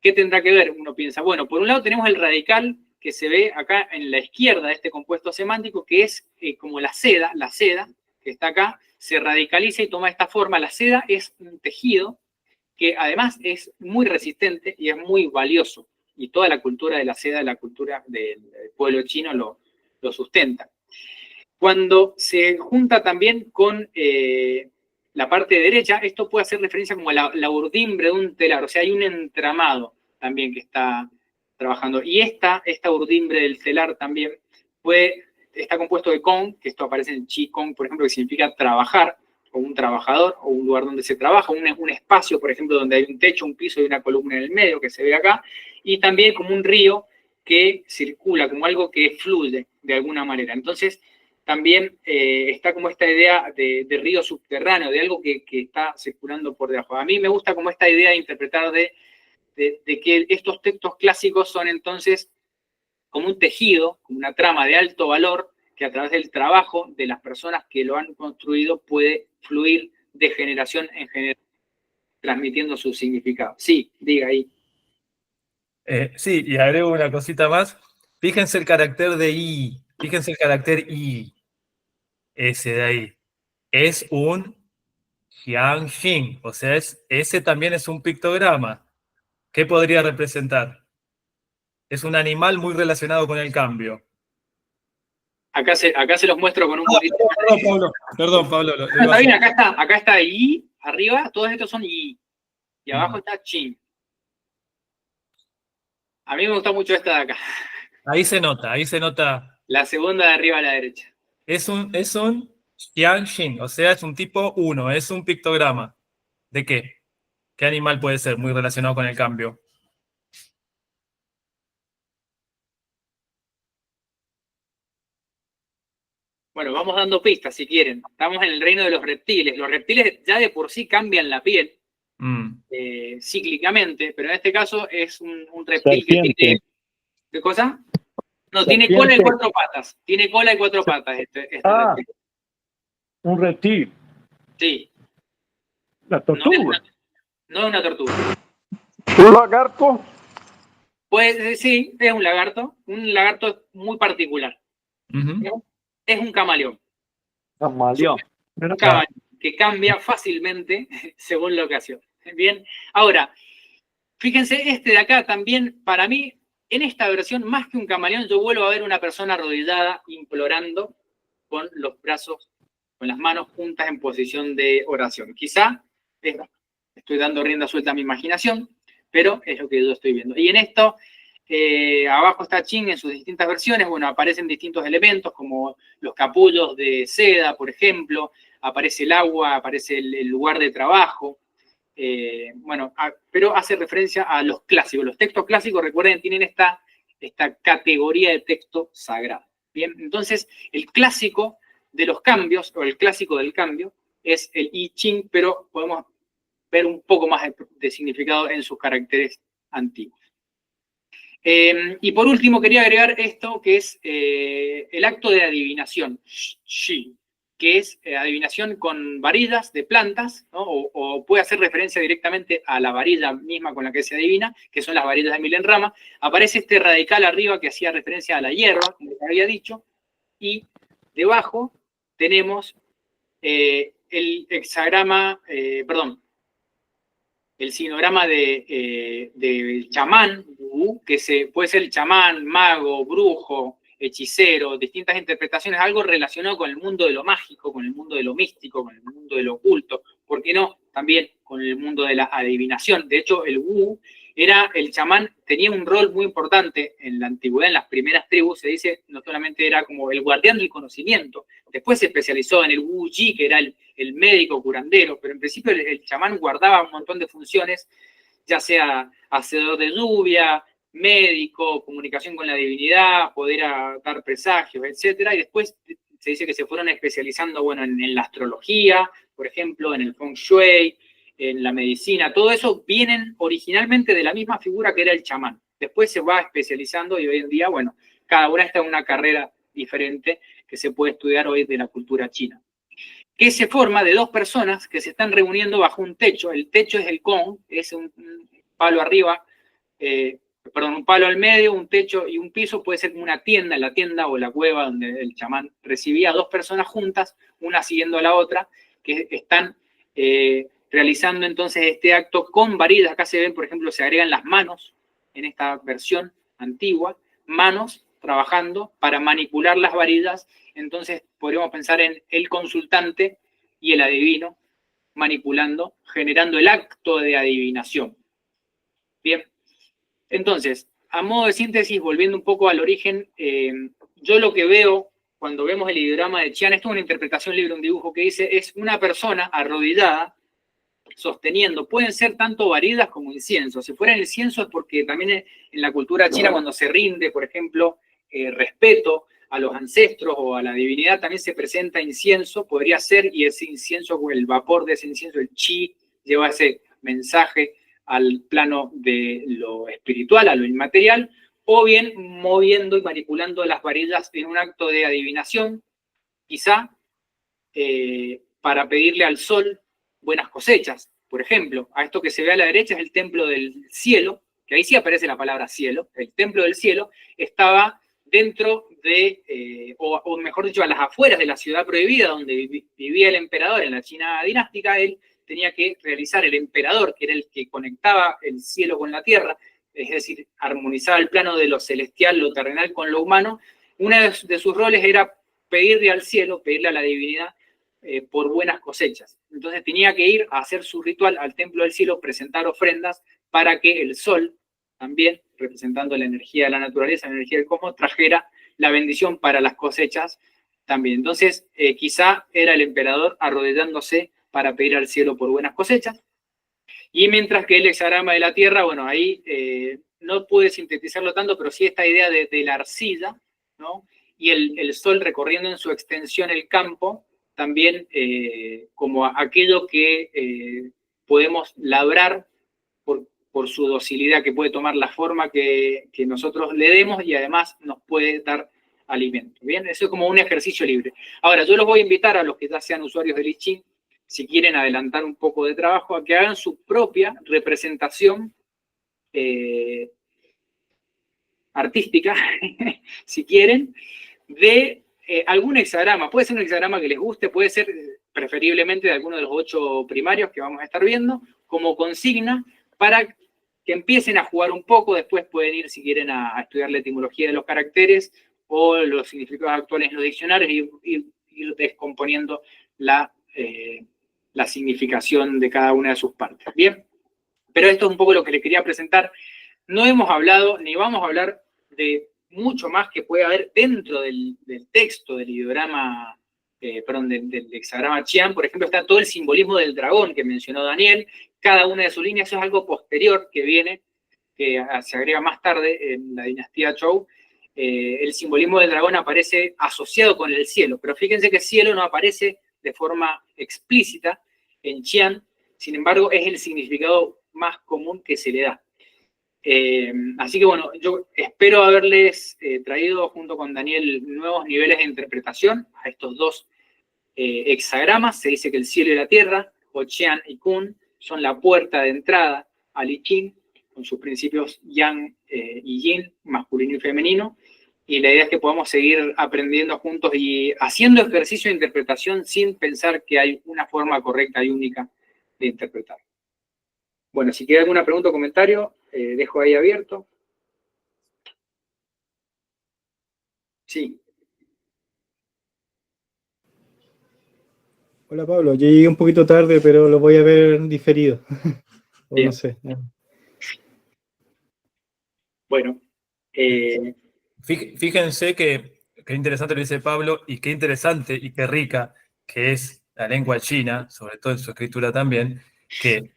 ¿Qué tendrá que ver? Uno piensa, bueno, por un lado tenemos el radical que se ve acá en la izquierda de este compuesto semántico, que es como la seda que está acá, se radicaliza y toma esta forma. La seda es un tejido que además es muy resistente y es muy valioso. Y toda la cultura de la seda, la cultura del pueblo chino lo sustenta. Cuando se junta también con la parte derecha, esto puede hacer referencia como a la urdimbre de un telar, o sea, hay un entramado también que está trabajando. Y esta urdimbre del telar también está compuesto de Kong, que esto aparece en Qi Kong, por ejemplo, que significa trabajar, o un trabajador, o un lugar donde se trabaja, un espacio, por ejemplo, donde hay un techo, un piso y una columna en el medio, que se ve acá, y también como un río que circula, como algo que fluye de alguna manera. Entonces, también está como esta idea de río subterráneo, de algo que está circulando por debajo. A mí me gusta como esta idea de interpretar de que estos textos clásicos son entonces como un tejido, como una trama de alto valor, que a través del trabajo de las personas que lo han construido puede fluir de generación en generación, transmitiendo su significado. Sí, diga ahí. Sí, y agrego una cosita más. Fíjense el carácter de I. Fíjense el carácter I. Ese de ahí. Es un Jianxin. O sea, ese también es un pictograma. ¿Qué podría representar? Es un animal muy relacionado con el cambio. Acá se los muestro con un poquito. Perdón, Pablo. Está bien, acá está I, arriba, todos estos son I. Y abajo está Qin. A mí me gusta mucho esta de acá. Ahí se nota. La segunda de arriba a la derecha. Es un Jianxin, o sea, es un tipo 1, es un pictograma. ¿De qué? ¿Qué animal puede ser muy relacionado con el cambio? Bueno, vamos dando pistas si quieren. Estamos en el reino de los reptiles. Los reptiles ya de por sí cambian la piel cíclicamente, pero en este caso es un reptil que tiene... ¿Qué cosa? No, tiene cola y 4 patas. Tiene cola y 4 patas este reptil. Un reptil. Sí. La tortuga. No es una tortuga. ¿Un lagarto? Pues sí, es un lagarto. Un lagarto muy particular. Es un camaleón. Camaleón. Un camaleón que cambia fácilmente según la ocasión. Bien. Ahora, fíjense, este de acá también, para mí, en esta versión, más que un camaleón, yo vuelvo a ver una persona arrodillada, implorando, con los brazos, con las manos juntas en posición de oración. Quizá estoy dando rienda suelta a mi imaginación, pero es lo que yo estoy viendo. Y en esto, abajo está Qin en sus distintas versiones. Bueno, aparecen distintos elementos, como los capullos de seda, por ejemplo, aparece el agua, aparece el lugar de trabajo. Pero hace referencia a los clásicos. Los textos clásicos, recuerden, tienen esta categoría de texto sagrado. Bien, entonces, el clásico de los cambios, o el clásico del cambio, es el I Ching, pero podemos ver un poco más de significado en sus caracteres antiguos. Y por último quería agregar esto, que es el acto de adivinación, Shi, que es adivinación con varillas de plantas, ¿no? O puede hacer referencia directamente a la varilla misma con la que se adivina, que son las varillas de Milenrama. Aparece este radical arriba que hacía referencia a la hierba, como te había dicho, y debajo tenemos el hexagrama, el sinograma de chamán, que puede ser chamán, mago, brujo, hechicero, distintas interpretaciones, algo relacionado con el mundo de lo mágico, con el mundo de lo místico, con el mundo de lo oculto, ¿por qué no? También con el mundo de la adivinación. De hecho, el Wu el chamán, tenía un rol muy importante en la antigüedad, en las primeras tribus, se dice, no solamente era como el guardián del conocimiento, después se especializó en el Wu Ji, que era el médico curandero, pero en principio el chamán guardaba un montón de funciones, ya sea hacedor de lluvia, médico, comunicación con la divinidad, poder dar presagios, etc. Y después se dice que se fueron especializando, bueno, en la astrología, por ejemplo, en el feng shui, en la medicina, todo eso vienen originalmente de la misma figura que era el chamán. Después se va especializando y hoy en día, bueno, cada una está en una carrera diferente que se puede estudiar hoy de la cultura china. Que se forma de dos personas que se están reuniendo bajo un techo. El techo es el gong, es un palo arriba, un palo al medio, un techo y un piso, puede ser como una tienda, la tienda o la cueva donde el chamán recibía a dos personas juntas, una siguiendo a la otra, que están realizando entonces este acto con varillas. Acá se ven, por ejemplo, se agregan las manos en esta versión antigua, manos trabajando para manipular las varillas. Entonces podríamos pensar en el consultante y el adivino manipulando, generando el acto de adivinación. Bien, entonces, a modo de síntesis, volviendo un poco al origen, yo lo que veo cuando vemos el ideograma de Qian, esto es una interpretación libre, un dibujo que dice, es una persona arrodillada, sosteniendo, pueden ser tanto varillas como incienso. Si fuera incienso es porque también en la cultura china, cuando se rinde, por ejemplo, respeto a los ancestros o a la divinidad, también se presenta incienso, podría ser, y ese incienso, el vapor de ese incienso, el chi, lleva ese mensaje al plano de lo espiritual, a lo inmaterial, o bien moviendo y manipulando las varillas en un acto de adivinación, quizá para pedirle al sol buenas cosechas. Por ejemplo, a esto que se ve a la derecha es el templo del cielo, que ahí sí aparece la palabra cielo. El templo del cielo estaba dentro de, o mejor dicho, a las afueras de la ciudad prohibida, donde vivía el emperador en la China dinástica. Él tenía que realizar, el emperador, que era el que conectaba el cielo con la tierra, es decir, armonizaba el plano de lo celestial, lo terrenal con lo humano. Uno de sus roles era pedirle al cielo, pedirle a la divinidad por buenas cosechas. Entonces tenía que ir a hacer su ritual al templo del cielo, presentar ofrendas para que el sol, también representando la energía de la naturaleza, la energía del cosmos, trajera la bendición para las cosechas también. Entonces quizá era el emperador arrodillándose para pedir al cielo por buenas cosechas. Y mientras que el hexagrama de la tierra, bueno, ahí no pude sintetizarlo tanto, pero sí esta idea de la arcilla, ¿no? Y el sol recorriendo en su extensión el campo, también como aquello que podemos labrar por su docilidad, que puede tomar la forma que nosotros le demos y además nos puede dar alimento. Bien, eso es como un ejercicio libre. Ahora, yo los voy a invitar a los que ya sean usuarios del I Ching, si quieren adelantar un poco de trabajo, a que hagan su propia representación artística, si quieren, de algún hexagrama. Puede ser un hexagrama que les guste, puede ser preferiblemente de alguno de los 8 primarios que vamos a estar viendo, como consigna para que empiecen a jugar un poco. Después pueden ir, si quieren, a estudiar la etimología de los caracteres o los significados actuales en los diccionarios y ir descomponiendo la significación de cada una de sus partes. Bien, pero esto es un poco lo que les quería presentar. No hemos hablado, ni vamos a hablar de mucho más que puede haber dentro del texto, del ideograma, del hexagrama Qian. Por ejemplo, está todo el simbolismo del dragón que mencionó Daniel. Cada una de sus líneas, eso es algo posterior que viene, que se agrega más tarde en la dinastía Zhou. El simbolismo del dragón aparece asociado con el cielo, pero fíjense que cielo no aparece de forma explícita en Qian, sin embargo, es el significado más común que se le da. Así que bueno, yo espero haberles traído junto con Daniel nuevos niveles de interpretación a estos dos hexagramas. Se dice que el cielo y la tierra, o Qian y Kun, son la puerta de entrada al I Ching, con sus principios Yang y Yin, masculino y femenino, y la idea es que podamos seguir aprendiendo juntos y haciendo ejercicio de interpretación sin pensar que hay una forma correcta y única de interpretar. Bueno, si queda alguna pregunta o comentario, dejo ahí abierto. Sí. Hola Pablo, yo llegué un poquito tarde, pero lo voy a ver diferido. O Bien. no sé. Bueno. Fíjense que qué interesante lo dice Pablo, y qué interesante y qué rica que es la lengua china, sobre todo en su escritura también, que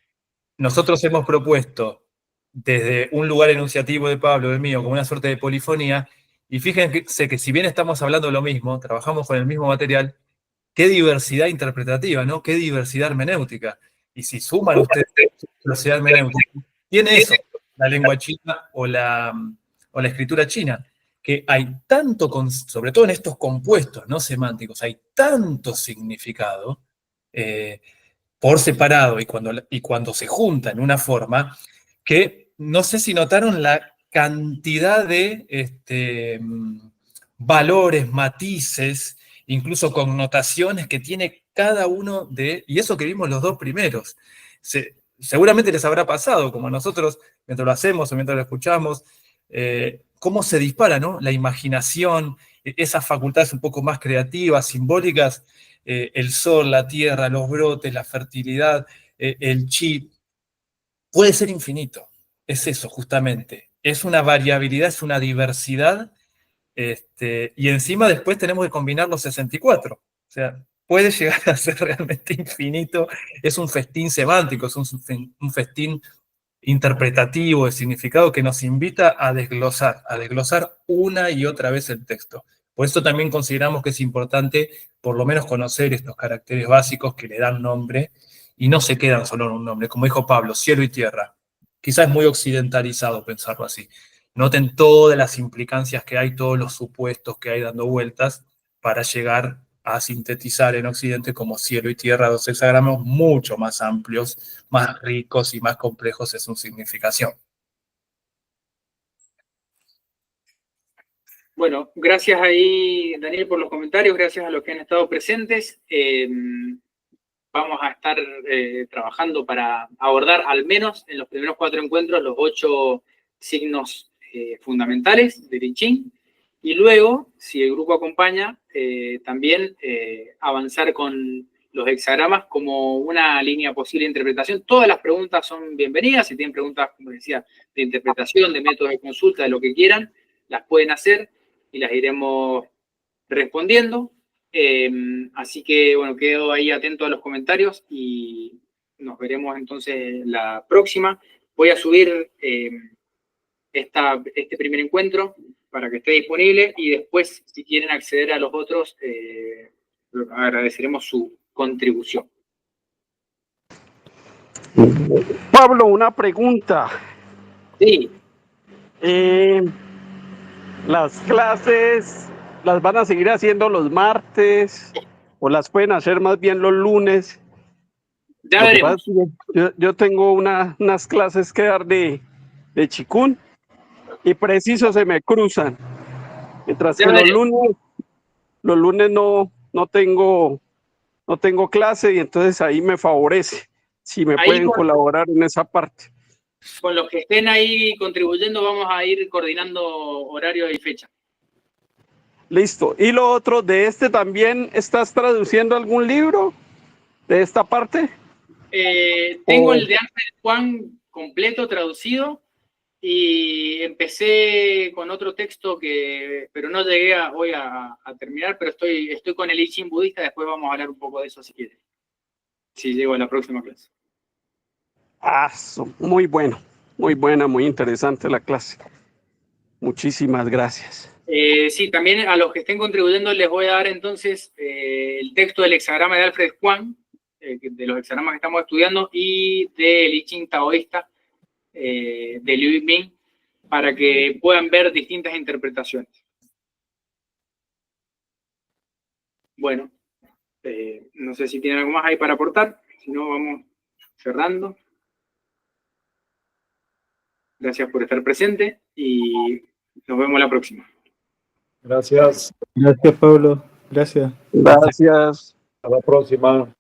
nosotros hemos propuesto desde un lugar enunciativo de Pablo, el mío, como una suerte de polifonía, y fíjense que si bien estamos hablando lo mismo, trabajamos con el mismo material, qué diversidad interpretativa, ¿no? Qué diversidad hermenéutica. Y si suman ustedes diversidad hermenéutica, tiene eso, la lengua china o la escritura china, que hay tanto, sobre todo en estos compuestos no semánticos, hay tanto significado por separado y cuando se junta en una forma, que no sé si notaron la cantidad de valores, matices, incluso connotaciones que tiene cada uno y eso que vimos los dos primeros. Seguramente les habrá pasado, como a nosotros, mientras lo hacemos o mientras lo escuchamos, cómo se dispara, ¿no? La imaginación, esas facultades un poco más creativas, simbólicas, el sol, la tierra, los brotes, la fertilidad, el chi, puede ser infinito. Es eso, justamente. Es una variabilidad, es una diversidad, y encima después tenemos que combinar los 64. O sea, puede llegar a ser realmente infinito. Es un festín semántico, es un festín interpretativo de significado que nos invita a desglosar una y otra vez el texto. Por eso también consideramos que es importante por lo menos conocer estos caracteres básicos que le dan nombre y no se quedan solo en un nombre. Como dijo Pablo, cielo y tierra. Quizás es muy occidentalizado pensarlo así. Noten todas las implicancias que hay, todos los supuestos que hay dando vueltas para llegar a sintetizar en Occidente como cielo y tierra, dos hexagramas mucho más amplios, más ricos y más complejos en su significación. Bueno, gracias ahí, Daniel, por los comentarios, gracias a los que han estado presentes. Vamos a estar trabajando para abordar al menos en los primeros 4 encuentros los 8 signos fundamentales del I Ching, y luego, si el grupo acompaña, también avanzar con los hexagramas como una línea posible de interpretación. Todas las preguntas son bienvenidas. Si tienen preguntas, como decía, de interpretación, de métodos de consulta, de lo que quieran, las pueden hacer y las iremos respondiendo. Así que, bueno, quedo ahí atento a los comentarios y nos veremos entonces la próxima. Voy a subir este primer encuentro para que esté disponible y después, si quieren acceder a los otros, agradeceremos su contribución. Pablo, una pregunta. Sí. ¿Las clases las van a seguir haciendo los martes o las pueden hacer más bien los lunes? Ya veremos. Yo tengo unas clases que dar de Chikun y preciso se me cruzan. Mientras que los lunes no tengo clase y entonces ahí me favorece. Si me pueden colaborar en esa parte. Con los que estén ahí contribuyendo vamos a ir coordinando horario y fecha. Listo. Y lo otro, de también, ¿estás traduciendo algún libro de esta parte? Tengo el de Ángel Juan completo traducido y empecé con otro texto pero no llegué hoy a terminar, pero estoy con el I Ching budista. Después vamos a hablar un poco de eso si quieren, si llego a la próxima clase. Muy bueno, muy buena, muy interesante la clase. Muchísimas gracias. Sí, también a los que estén contribuyendo les voy a dar entonces el texto del hexagrama de Alfred Juan, de los hexagramas que estamos estudiando, y del I Ching taoísta de Liu Ming, para que puedan ver distintas interpretaciones. Bueno, no sé si tienen algo más ahí para aportar, si no vamos cerrando. Gracias por estar presente y nos vemos la próxima. Gracias. Gracias, Pablo. Gracias. Gracias. A la próxima.